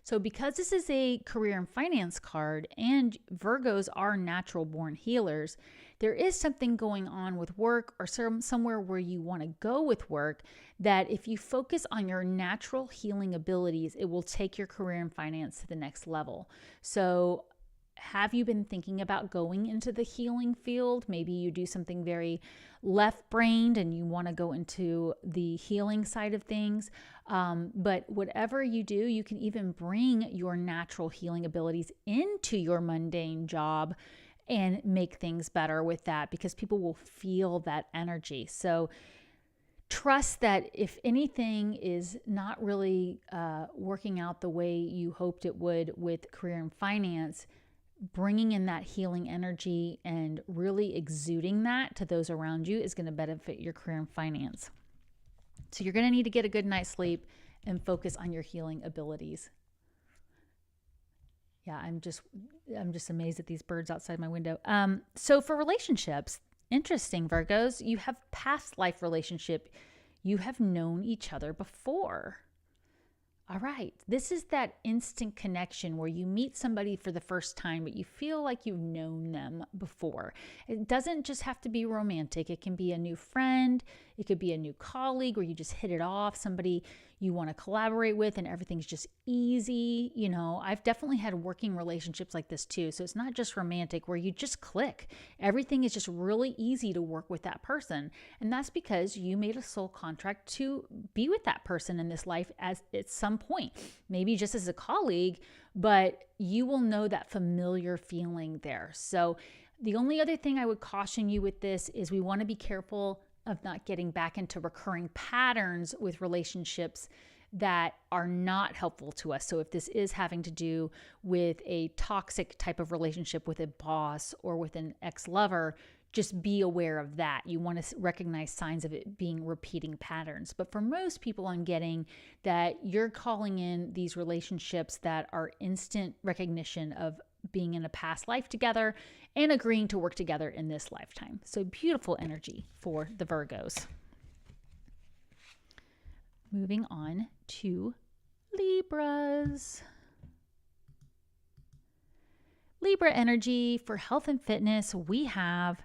So because this is a career and finance card and Virgos are natural born healers, there is something going on with work or somewhere where you want to go with work that if you focus on your natural healing abilities, it will take your career and finance to the next level. So have you been thinking about going into the healing field? Maybe you do something very left-brained and you want to go into the healing side of things. But whatever you do, you can even bring your natural healing abilities into your mundane job and make things better with that, because people will feel that energy. So trust that if anything is not really working out the way you hoped it would with career and finance, bringing in that healing energy and really exuding that to those around you is going to benefit your career and finance. So you're going to need to get a good night's sleep and focus on your healing abilities. Yeah, I'm just amazed at these birds outside my window. So for relationships, interesting, Virgos, you have past life relationship. You have known each other before. All right, this is that instant connection where you meet somebody for the first time, but you feel like you've known them before. It doesn't just have to be romantic. It can be a new friend. It could be a new colleague where you just hit it off, somebody you want to collaborate with and everything's just easy. You know, I've definitely had working relationships like this too. So it's not just romantic where you just click. Everything is just really easy to work with that person. And that's because you made a soul contract to be with that person in this life at some point, maybe just as a colleague, but you will know that familiar feeling there. So the only other thing I would caution you with this is we want to be careful of not getting back into recurring patterns with relationships that are not helpful to us. So if this is having to do with a toxic type of relationship with a boss or with an ex-lover, just be aware of that. You want to recognize signs of it being repeating patterns. But for most people, I'm getting that you're calling in these relationships that are instant recognition of being in a past life together and agreeing to work together in this lifetime. So beautiful energy for the Virgos. Moving on to Libras. Libra energy for health and fitness, we have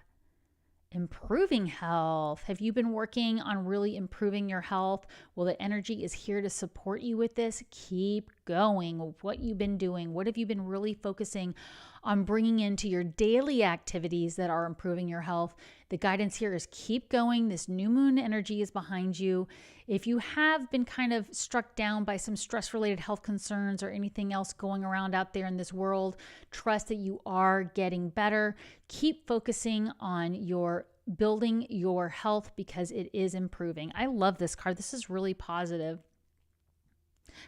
improving health. Have you been working on really improving your health? Well, the energy is here to support you with this. Keep going. What you've been doing, what have you been really focusing on bringing into your daily activities that are improving your health? The guidance here is keep going. This new moon energy is behind you. If you have been kind of struck down by some stress-related health concerns or anything else going around out there in this world, trust that you are getting better. Keep focusing on your building your health because it is improving. I love this card. This is really positive.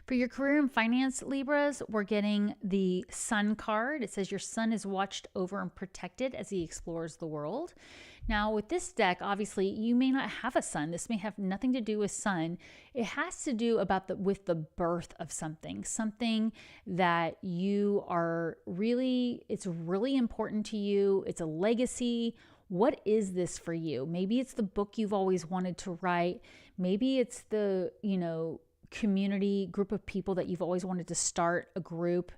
For your career and finance, Libras, we're getting the Sun card. It says your sun is watched over and protected as he explores the world. Now, with this deck, obviously, you may not have a sun. This may have nothing to do with sun. It has to do with the birth of something that you are really, it's really important to you. It's a legacy. What is this for you? Maybe it's the book you've always wanted to write. Maybe it's the, community group of people that you've always wanted to start a group.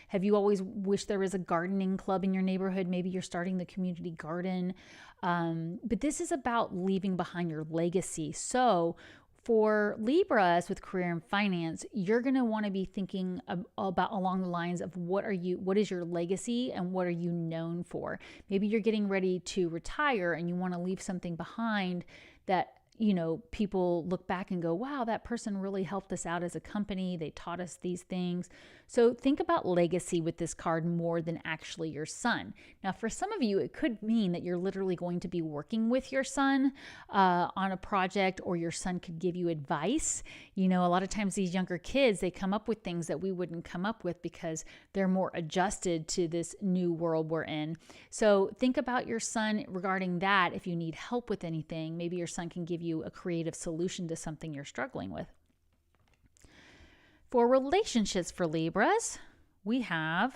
Have you always wished there was a gardening club in your neighborhood? Maybe you're starting the community garden. But this is about leaving behind your legacy. So for Libras with career and finance, you're going to want to be thinking about along the lines of what is your legacy and what are you known for? Maybe you're getting ready to retire and you want to leave something behind that people look back and go, wow, that person really helped us out as a company. They taught us these things. So think about legacy with this card more than actually your sun. Now, for some of you, it could mean that you're literally going to be working with your sun on a project, or your son could give you advice. A lot of times these younger kids, they come up with things that we wouldn't come up with because they're more adjusted to this new world we're in. So think about your son regarding that. If you need help with anything, maybe your son can give you a creative solution to something you're struggling with. For relationships for Libras, I'm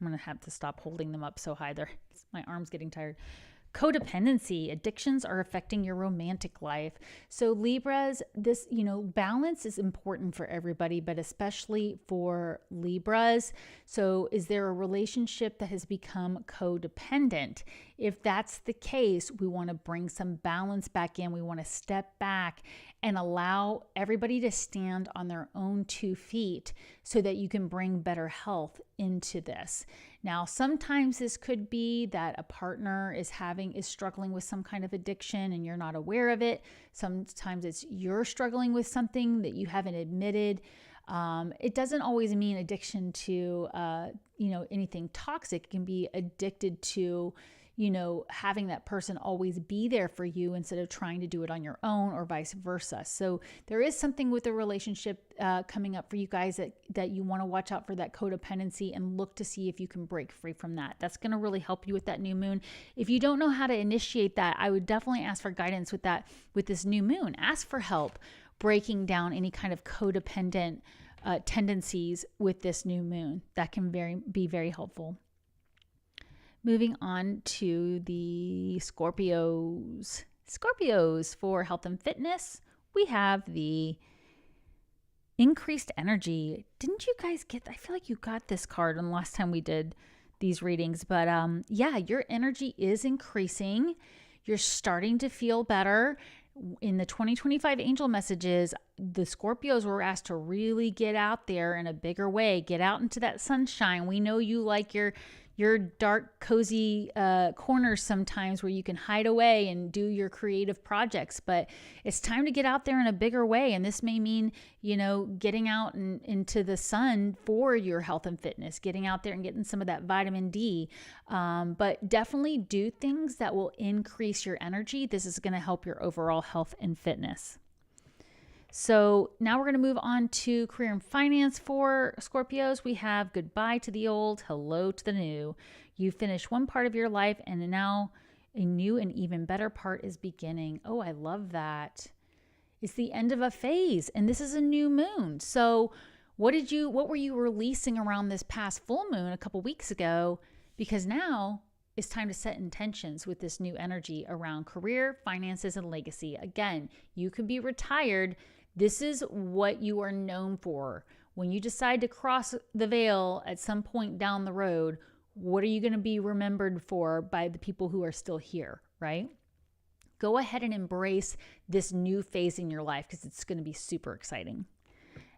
going to have to stop holding them up so high there. My arm's getting tired. Codependency, addictions are affecting your romantic life. So Libras, this, balance is important for everybody, but especially for Libras. So is there a relationship that has become codependent? If that's the case, we want to bring some balance back in. We want to step back and allow everybody to stand on their own 2 feet so that you can bring better health into this. Now, sometimes this could be that a partner is struggling with some kind of addiction and you're not aware of it. Sometimes it's you're struggling with something that you haven't admitted. It doesn't always mean addiction to, anything toxic. It can be addicted to, having that person always be there for you instead of trying to do it on your own, or vice versa. So there is something with the relationship coming up for you guys that you want to watch out for, that codependency, and look to see if you can break free from that. That's going to really help you with that new moon. If you don't know how to initiate that, I would definitely ask for guidance with this new moon. Ask for help breaking down any kind of codependent tendencies with this new moon. That can be very helpful. Moving on to the Scorpios. Scorpios, for health and fitness, we have the increased energy. Didn't you guys I feel like you got this card on the last time we did these readings, but your energy is increasing. You're starting to feel better. In the 2025 angel messages, the Scorpios were asked to really get out there in a bigger way, get out into that sunshine. We know you like your dark, cozy corners sometimes where you can hide away and do your creative projects, but it's time to get out there in a bigger way. And this may mean, getting out into the sun for your health and fitness, getting out there and getting some of that vitamin D. But definitely do things that will increase your energy. This is going to help your overall health and fitness. So now we're going to move on to career and finance for Scorpios. We have goodbye to the old, hello to the new. You finished one part of your life and now a new and even better part is beginning. Oh, I love that. It's the end of a phase and this is a new moon. So what were you releasing around this past full moon a couple weeks ago? Because now it's time to set intentions with this new energy around career, finances, and legacy. Again, you could be retired. This is what you are known for. When you decide to cross the veil at some point down the road, what are you going to be remembered for by the people who are still here, right? Go ahead and embrace this new phase in your life because it's going to be super exciting.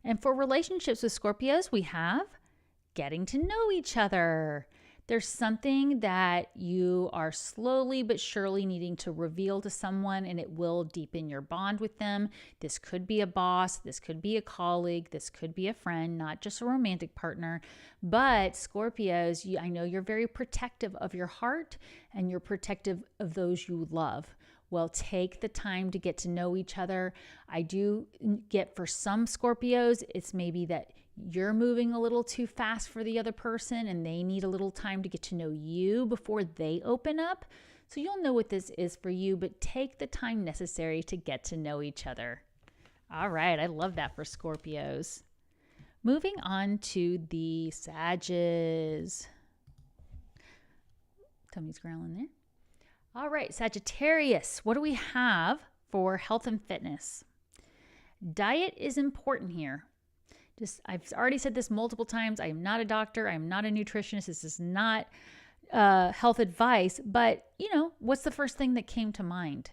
And for relationships with Scorpios, we have getting to know each other. There's something that you are slowly but surely needing to reveal to someone, and it will deepen your bond with them. This could be a boss, this could be a colleague, this could be a friend, not just a romantic partner. But Scorpios, I know you're very protective of your heart and you're protective of those you love. Well, take the time to get to know each other. I do get for some Scorpios, it's maybe that you're moving a little too fast for the other person and they need a little time to get to know you before they open up. So you'll know what this is for you, but take the time necessary to get to know each other. All right, I love that for Scorpios. Moving on to the Sages. Tummy's growling there. All right, Sagittarius, what do we have for health and fitness? Diet is important here. I've already said this multiple times. I am not a doctor. I am not a nutritionist. This is not health advice, but what's the first thing that came to mind?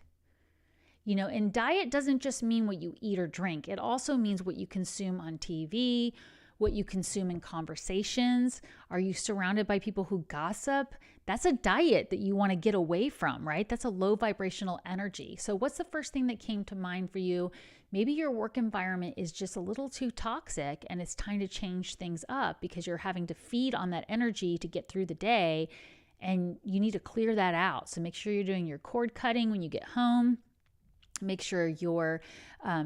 And diet doesn't just mean what you eat or drink. It also means what you consume on TV, what you consume in conversations. Are you surrounded by people who gossip? That's a diet that you want to get away from, right? That's a low vibrational energy. So what's the first thing that came to mind for you? Maybe your work environment is just a little too toxic and it's time to change things up because you're having to feed on that energy to get through the day and you need to clear that out. So make sure you're doing your cord cutting when you get home. Make sure you're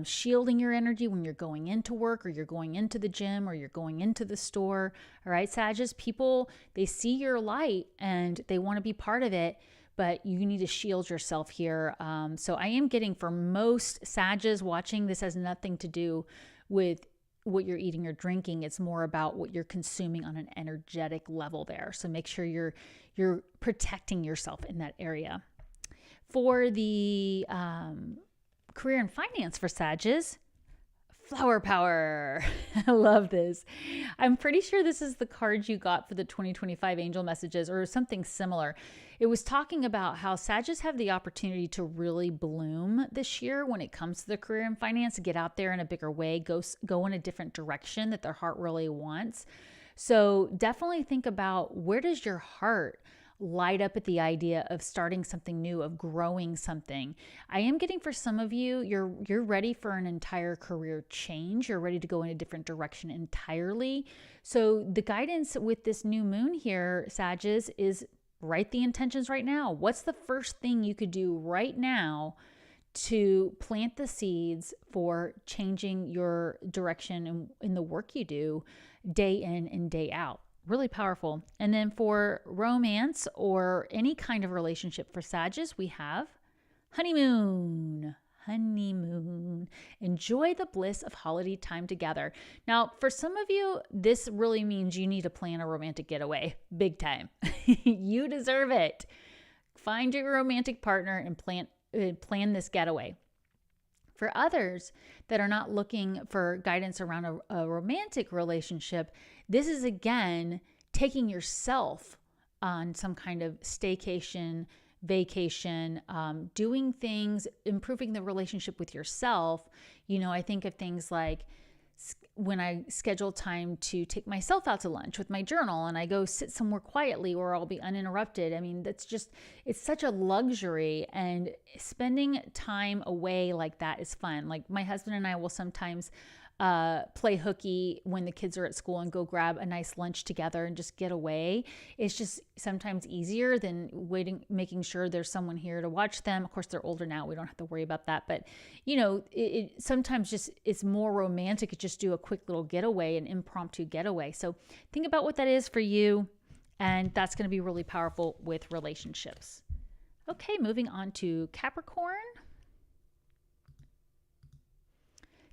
shielding your energy when you're going into work or you're going into the gym or you're going into the store. All right, Sagittarius, people, they see your light and they want to be part of it, but you need to shield yourself here. So I am getting for most Sagittarius watching, this has nothing to do with what you're eating or drinking. It's more about what you're consuming on an energetic level there. So make sure you're protecting yourself in that area. For the career and finance for Sagittarius, flower power. I love this. I'm pretty sure this is the card you got for the 2025 angel messages or something similar. It was talking about how Sagittarius have the opportunity to really bloom this year when it comes to the career and finance, get out there in a bigger way, go in a different direction that their heart really wants. So definitely think about, where does your heart light up at the idea of starting something new, of growing something? I am getting for some of you, you're ready for an entire career change. You're ready to go in a different direction entirely. So the guidance with this new moon here, Sagittarius, is write the intentions right now. What's the first thing you could do right now to plant the seeds for changing your direction in the work you do day in and day out? Really powerful. And then for romance or any kind of relationship for Sagittarius, we have honeymoon. Honeymoon. Enjoy the bliss of holiday time together. Now, for some of you, this really means you need to plan a romantic getaway. Big time. You deserve it. Find your romantic partner and plan this getaway. For others that are not looking for guidance around a romantic relationship, this is again taking yourself on some kind of staycation, vacation, doing things, improving the relationship with yourself. I think of things like when I schedule time to take myself out to lunch with my journal and I go sit somewhere quietly where I'll be uninterrupted. I mean, it's such a luxury, and spending time away like that is fun. Like my husband and I will sometimes play hooky when the kids are at school and go grab a nice lunch together and just get away. It's just sometimes easier than making sure there's someone here to watch them. Of course, they're older now. We don't have to worry about that. But, it sometimes just it's more romantic to just do a quick little getaway, an impromptu getaway. So think about what that is for you. And that's going to be really powerful with relationships. Okay, moving on to Capricorn.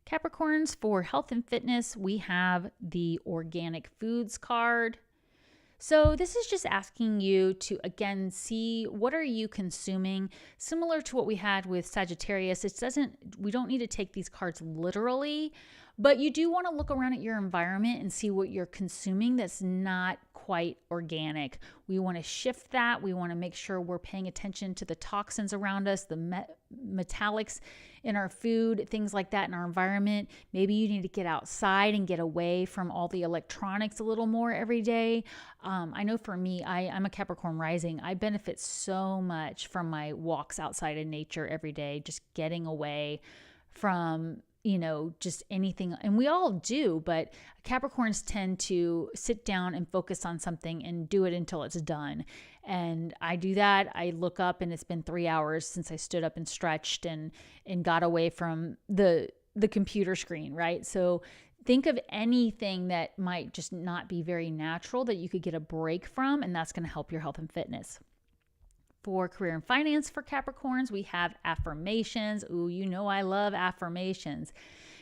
Capricorns, for health and fitness, we have the organic foods card. So this is just asking you to, again, see what are you consuming. Similar to what we had with Sagittarius, we don't need to take these cards literally, but you do want to look around at your environment and see what you're consuming that's not quite organic. We want to shift that. We want to make sure we're paying attention to the toxins around us, the metallics in our food, things like that in our environment. Maybe you need to get outside and get away from all the electronics a little more every day. I know for me, I'm a Capricorn rising. I benefit so much from my walks outside in nature every day, just getting away from just anything. And we all do, but Capricorns tend to sit down and focus on something and do it until it's done. And I do that. I look up and it's been 3 hours since I stood up and stretched and got away from the computer screen, right? So think of anything that might just not be very natural that you could get a break from, and that's going to help your health and fitness. For career and finance for Capricorns, we have affirmations. Ooh, I love affirmations.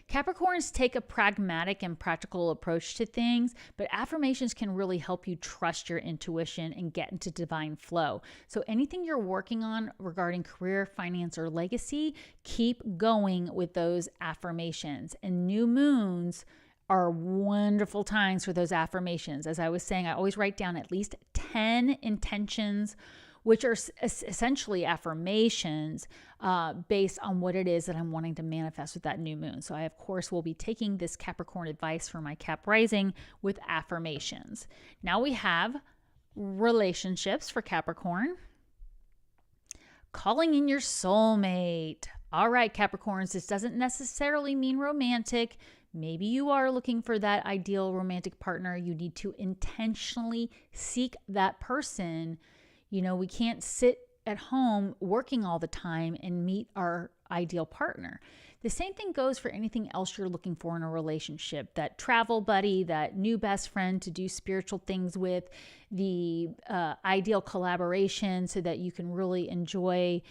Capricorns take a pragmatic and practical approach to things, but affirmations can really help you trust your intuition and get into divine flow. So anything you're working on regarding career, finance, or legacy, keep going with those affirmations. And new moons are wonderful times for those affirmations. As I was saying, I always write down at least 10 intentions, which are essentially affirmations based on what it is that I'm wanting to manifest with that new moon. So I, of course, will be taking this Capricorn advice for my Cap rising with affirmations. Now we have relationships for Capricorn. Calling in your soulmate. All right, Capricorns, this doesn't necessarily mean romantic. Maybe you are looking for that ideal romantic partner. You need to intentionally seek that person. We can't sit at home working all the time and meet our ideal partner. The same thing goes for anything else you're looking for in a relationship. That travel buddy, that new best friend to do spiritual things with, the ideal collaboration so that you can really enjoy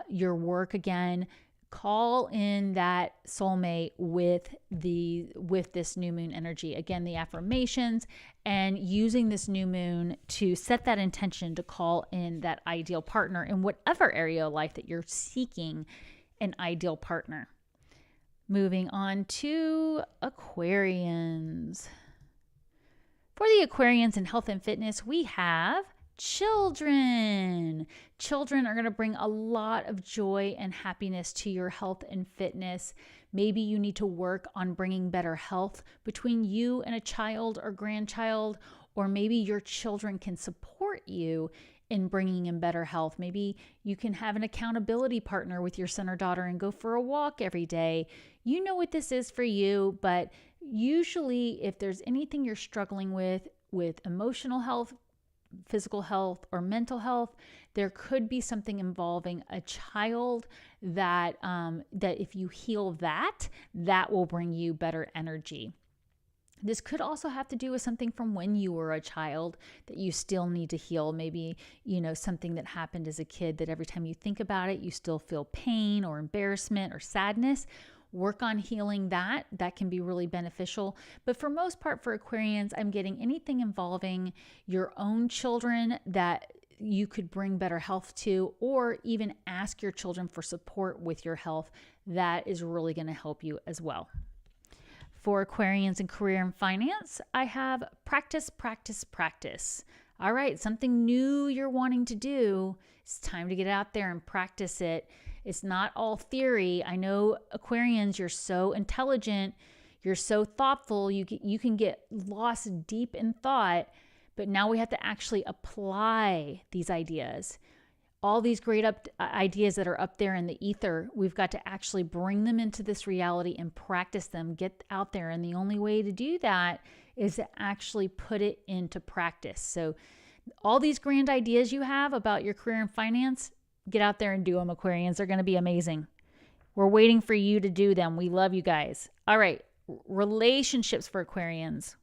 your work again. Call in that soulmate with this new moon energy. Again, the affirmations and using this new moon to set that intention to call in that ideal partner in whatever area of life that you're seeking an ideal partner. Moving on to Aquarians. For the Aquarians in health and fitness, we have children. Children are going to bring a lot of joy and happiness to your health and fitness. Maybe you need to work on bringing better health between you and a child or grandchild, or maybe your children can support you in bringing in better health. Maybe you can have an accountability partner with your son or daughter and go for a walk every day. You know what this is for you, but usually if there's anything you're struggling with emotional health, physical health, or mental health, there could be something involving a child that if you heal that will bring you better energy. This could also have to do with something from when you were a child that you still need to heal. Maybe, something that happened as a kid that every time you think about it, you still feel pain or embarrassment or sadness. Work on healing that. That can be really beneficial. But for most part, for Aquarians, I'm getting anything involving your own children that you could bring better health to, or even ask your children for support with your health. That is really going to help you as well. For Aquarians in career and finance, I have practice, practice, practice. All right, something new you're wanting to do. It's time to get out there and practice it. It's not all theory. I know Aquarians, you're so intelligent, you're so thoughtful, you can get lost deep in thought, but now we have to actually apply these ideas. All these great ideas that are up there in the ether, we've got to actually bring them into this reality and practice them, get out there. And the only way to do that is to actually put it into practice. So all these grand ideas you have about your career and finance, get out there and do them, Aquarians. They're going to be amazing. We're waiting for you to do them. We love you guys. All right, relationships for Aquarians.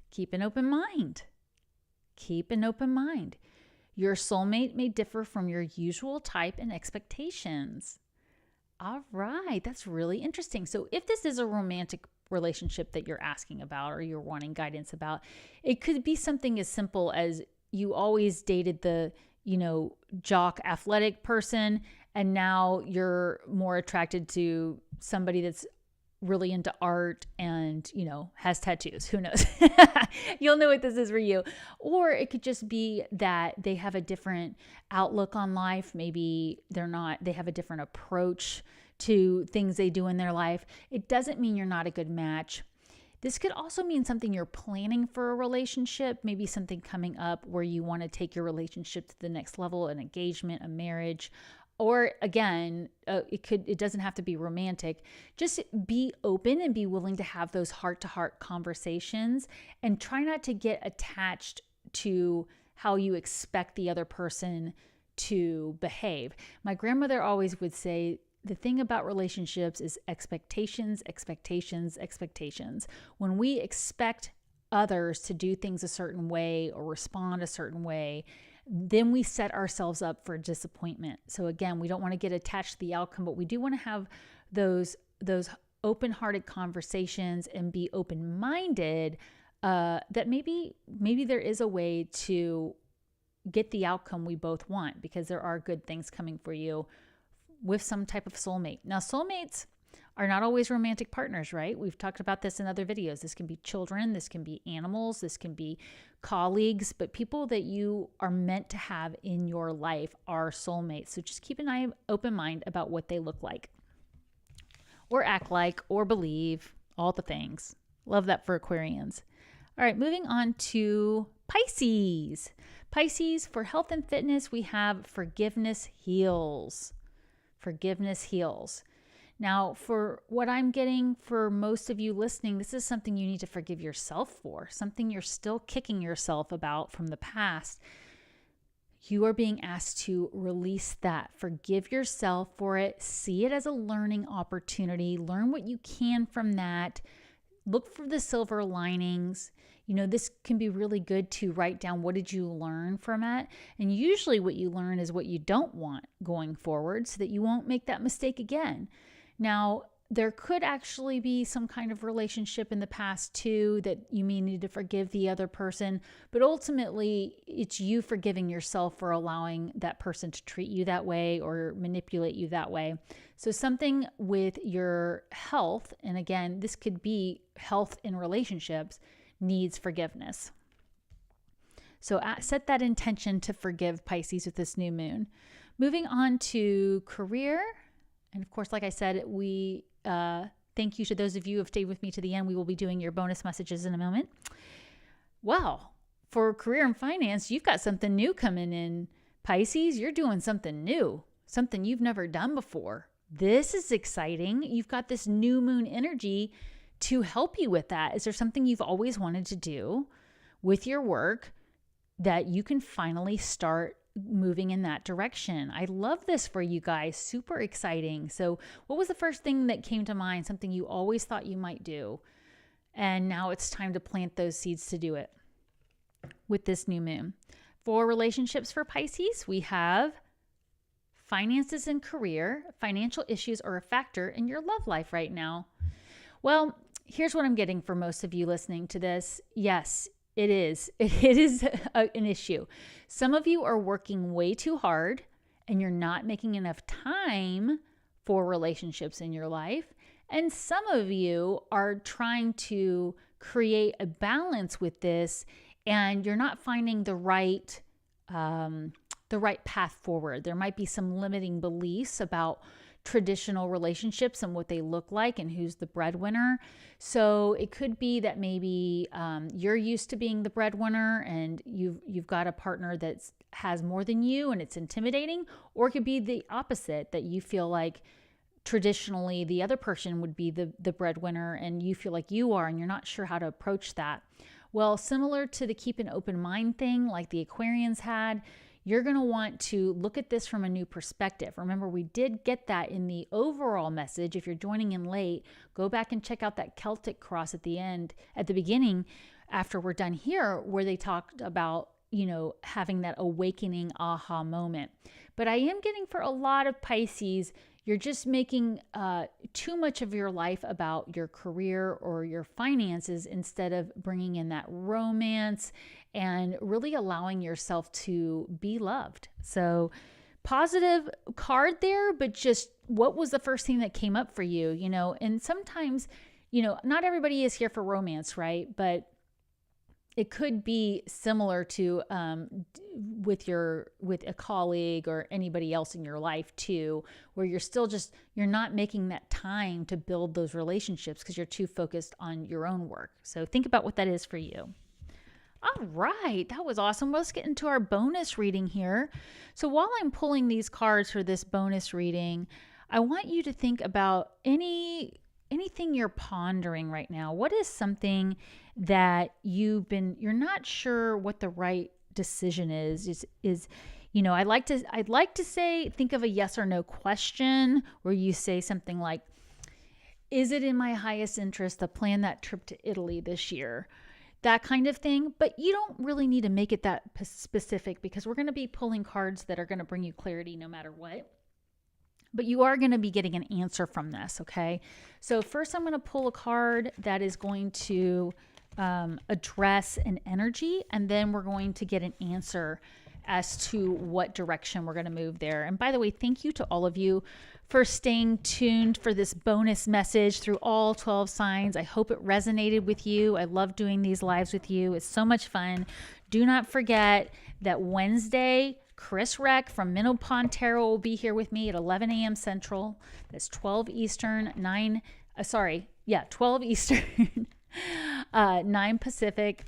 Keep an open mind. Keep an open mind. Your soulmate may differ from your usual type and expectations. All right, that's really interesting. So if this is a romantic relationship that you're asking about or you're wanting guidance about, it could be something as simple as you always dated the jock athletic person, and now you're more attracted to somebody that's really into art and, has tattoos. Who knows? You'll know what this is for you. Or it could just be that they have a different outlook on life. Maybe they have a different approach to things they do in their life. It doesn't mean you're not a good match. This could also mean something you're planning for a relationship, maybe something coming up where you want to take your relationship to the next level, an engagement, a marriage, Or again, it doesn't have to be romantic. Just be open and be willing to have those heart-to-heart conversations, and try not to get attached to how you expect the other person to behave. My grandmother always would say, the thing about relationships is expectations, expectations, expectations. When we expect others to do things a certain way or respond a certain way, then we set ourselves up for disappointment. So again, we don't want to get attached to the outcome, but we do want to have those open-hearted conversations and be open-minded, that maybe there is a way to get the outcome we both want, because there are good things coming for you with some type of soulmate. Now, soulmates are not always romantic partners, right? We've talked about this in other videos. This can be children, this can be animals, this can be colleagues, but people that you are meant to have in your life are soulmates. So just keep an open mind about what they look like or act like or believe, all the things. Love that for Aquarians. All right, moving on to Pisces. Pisces, for health and fitness, we have forgiveness heals. Forgiveness heals. Now, for what I'm getting for most of you listening, this is something you need to forgive yourself for, something you're still kicking yourself about from the past. You are being asked to release that. Forgive yourself for it. See it as a learning opportunity. Learn what you can from that. Look for the silver linings. You know, this can be really good to write down, what did you learn from it? And usually what you learn is what you don't want going forward, so that you won't make that mistake again. Now, there could actually be some kind of relationship in the past too that you may need to forgive the other person, but ultimately it's you forgiving yourself for allowing that person to treat you that way or manipulate you that way. So something with your health, and again, this could be health in relationships, needs forgiveness. So set that intention to forgive, Pisces, with this new moon. Moving on to career. And of course, like I said, we thank you to those of you who have stayed with me to the end. We will be doing your bonus messages in a moment. Well, for career and finance, you've got something new coming in, Pisces. You're doing something new, something you've never done before. This is exciting. You've got this new moon energy to help you with that. Is there something you've always wanted to do with your work that you can finally start moving in that direction? I love this for you guys. Super exciting. So what was the first thing that came to mind? Something you always thought you might do, and now it's time to plant those seeds to do it with this new moon. For relationships for Pisces, we have finances and career. Financial issues are a factor in your love life right now. Well, here's what I'm getting for most of you listening to this. Yes, it is. It is an issue. Some of you are working way too hard and you're not making enough time for relationships in your life. And some of you are trying to create a balance with this and you're not finding the right path forward. There might be some limiting beliefs about traditional relationships and what they look like and who's the breadwinner. So it could be that maybe you're used to being the breadwinner and you've got a partner that has more than you and it's intimidating, or it could be the opposite, that you feel like traditionally the other person would be the breadwinner and you feel like you are and you're not sure how to approach that. Well, similar to the keep an open mind thing like the Aquarians had, you're going to want to look at this from a new perspective. Remember, we did get that in the overall message. If you're joining in late, go back and check out that Celtic cross at the beginning, after we're done here, where they talked about, having that awakening aha moment. But I am getting for a lot of Pisces, you're just making too much of your life about your career or your finances instead of bringing in that romance and really allowing yourself to be loved. So positive card there, but just what was the first thing that came up for you, And sometimes, not everybody is here for romance, right? But it could be similar to with a colleague or anybody else in your life too, where you're not making that time to build those relationships because you're too focused on your own work. So think about what that is for you. All right, that was awesome. Let's get into our bonus reading here. So while I'm pulling these cards for this bonus reading, I want you to think about anything you're pondering right now. What is something that you're not sure what the right decision is I'd like to say, think of a yes or no question where you say something like, is it in my highest interest to plan that trip to Italy this year? That kind of thing. But you don't really need to make it that specific, because we're going to be pulling cards that are going to bring you clarity no matter what. But you are going to be getting an answer from this, okay? So first I'm going to pull a card that is going to address an energy, and then we're going to get an answer as to what direction we're going to move there. And by the way, thank you to all of you for staying tuned for this bonus message through all 12 signs. I hope it resonated with you. I love doing these lives with you. It's so much fun. Do not forget that Wednesday, Chris Reck from Minnow Pond Tarot will be here with me at 11 a.m. Central. That's 12 Eastern, 12 Eastern, 9 Pacific.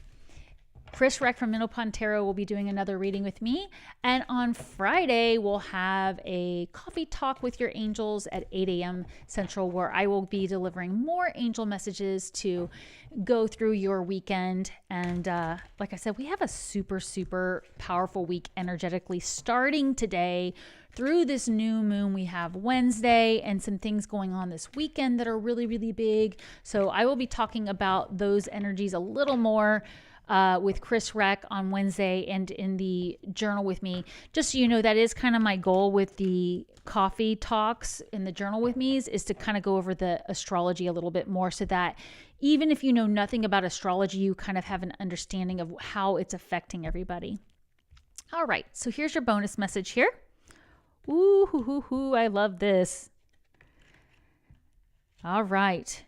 Chris Reck from Minnow Pond Tarot will be doing another reading with me. And on Friday, we'll have a coffee talk with your angels at 8 a.m. Central, where I will be delivering more angel messages to go through your weekend. And like I said, we have a super, super powerful week energetically starting today through this new moon. We have Wednesday and some things going on this weekend that are really, really big. So I will be talking about those energies a little more with Chris Reck on Wednesday and in the journal with me. Just so you know, that is kind of my goal with the coffee talks in the journal with me is to kind of go over the astrology a little bit more, so that even if you know nothing about astrology, you kind of have an understanding of how it's affecting everybody. All right, so here's your bonus message here. Ooh, hoo, hoo, hoo, I love this. All right.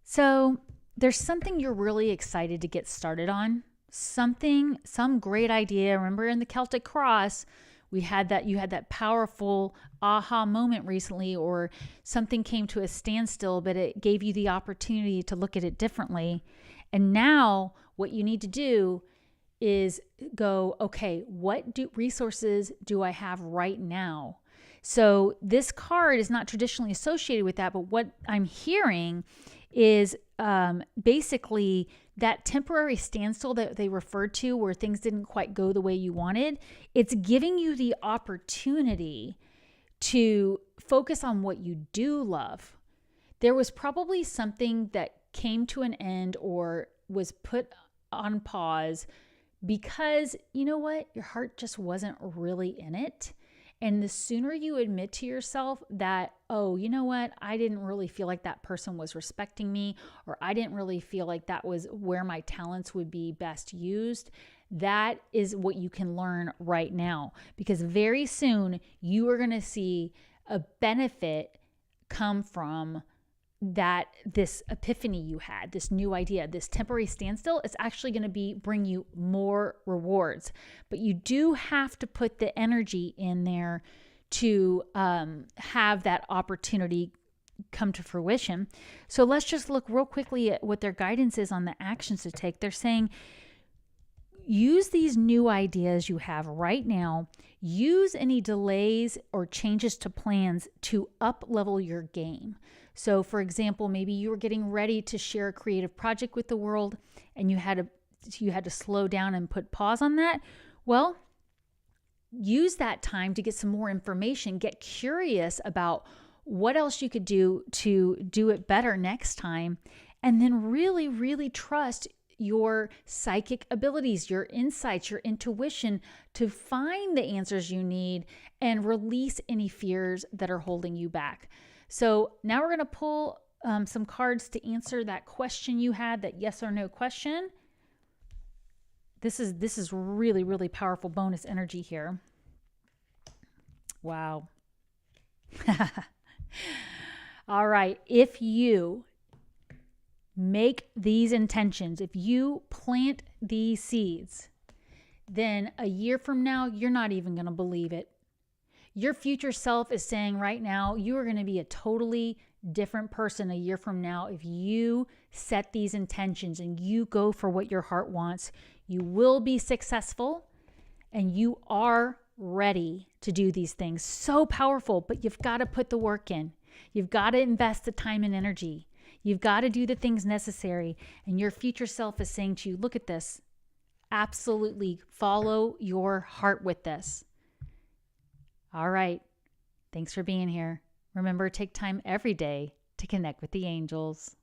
So there's something you're really excited to get started on. Some great idea. Remember in the Celtic Cross, you had that powerful aha moment recently, or something came to a standstill, but it gave you the opportunity to look at it differently. And now what you need to do is go, okay, what resources do I have right now? So this card is not traditionally associated with that, but what I'm hearing is basically that temporary standstill that they referred to, where things didn't quite go the way you wanted. It's giving you the opportunity to focus on what you do love. There was probably something that came to an end or was put on pause because, you know what, your heart just wasn't really in it. And the sooner you admit to yourself that, oh, you know what, I didn't really feel like that person was respecting me, or I didn't really feel like that was where my talents would be best used, that is what you can learn right now. Because very soon you are going to see a benefit come from this epiphany you had, this new idea, this temporary standstill. It's actually going to bring you more rewards, but you do have to put the energy in there to have that opportunity come to fruition. So let's just look real quickly at what their guidance is on the actions to take. They're saying, use these new ideas you have right now. Use any delays or changes to plans to up-level your game. So for example, maybe you were getting ready to share a creative project with the world and you had to slow down and put pause on that. Well, use that time to get some more information, get curious about what else you could do to do it better next time, and then really, really trust your psychic abilities, your insights, your intuition to find the answers you need and release any fears that are holding you back. So now we're going to pull some cards to answer that question you had, that yes or no question. This is really, really powerful bonus energy here. Wow. All right. If you make these intentions, if you plant these seeds, then a year from now, you're not even going to believe it. Your future self is saying right now, you are going to be a totally different person a year from now if you set these intentions and you go for what your heart wants. You will be successful, and you are ready to do these things. So powerful, but you've got to put the work in. You've got to invest the time and energy. You've got to do the things necessary. And your future self is saying to you, look at this. Absolutely follow your heart with this. All right. Thanks for being here. Remember, take time every day to connect with the angels.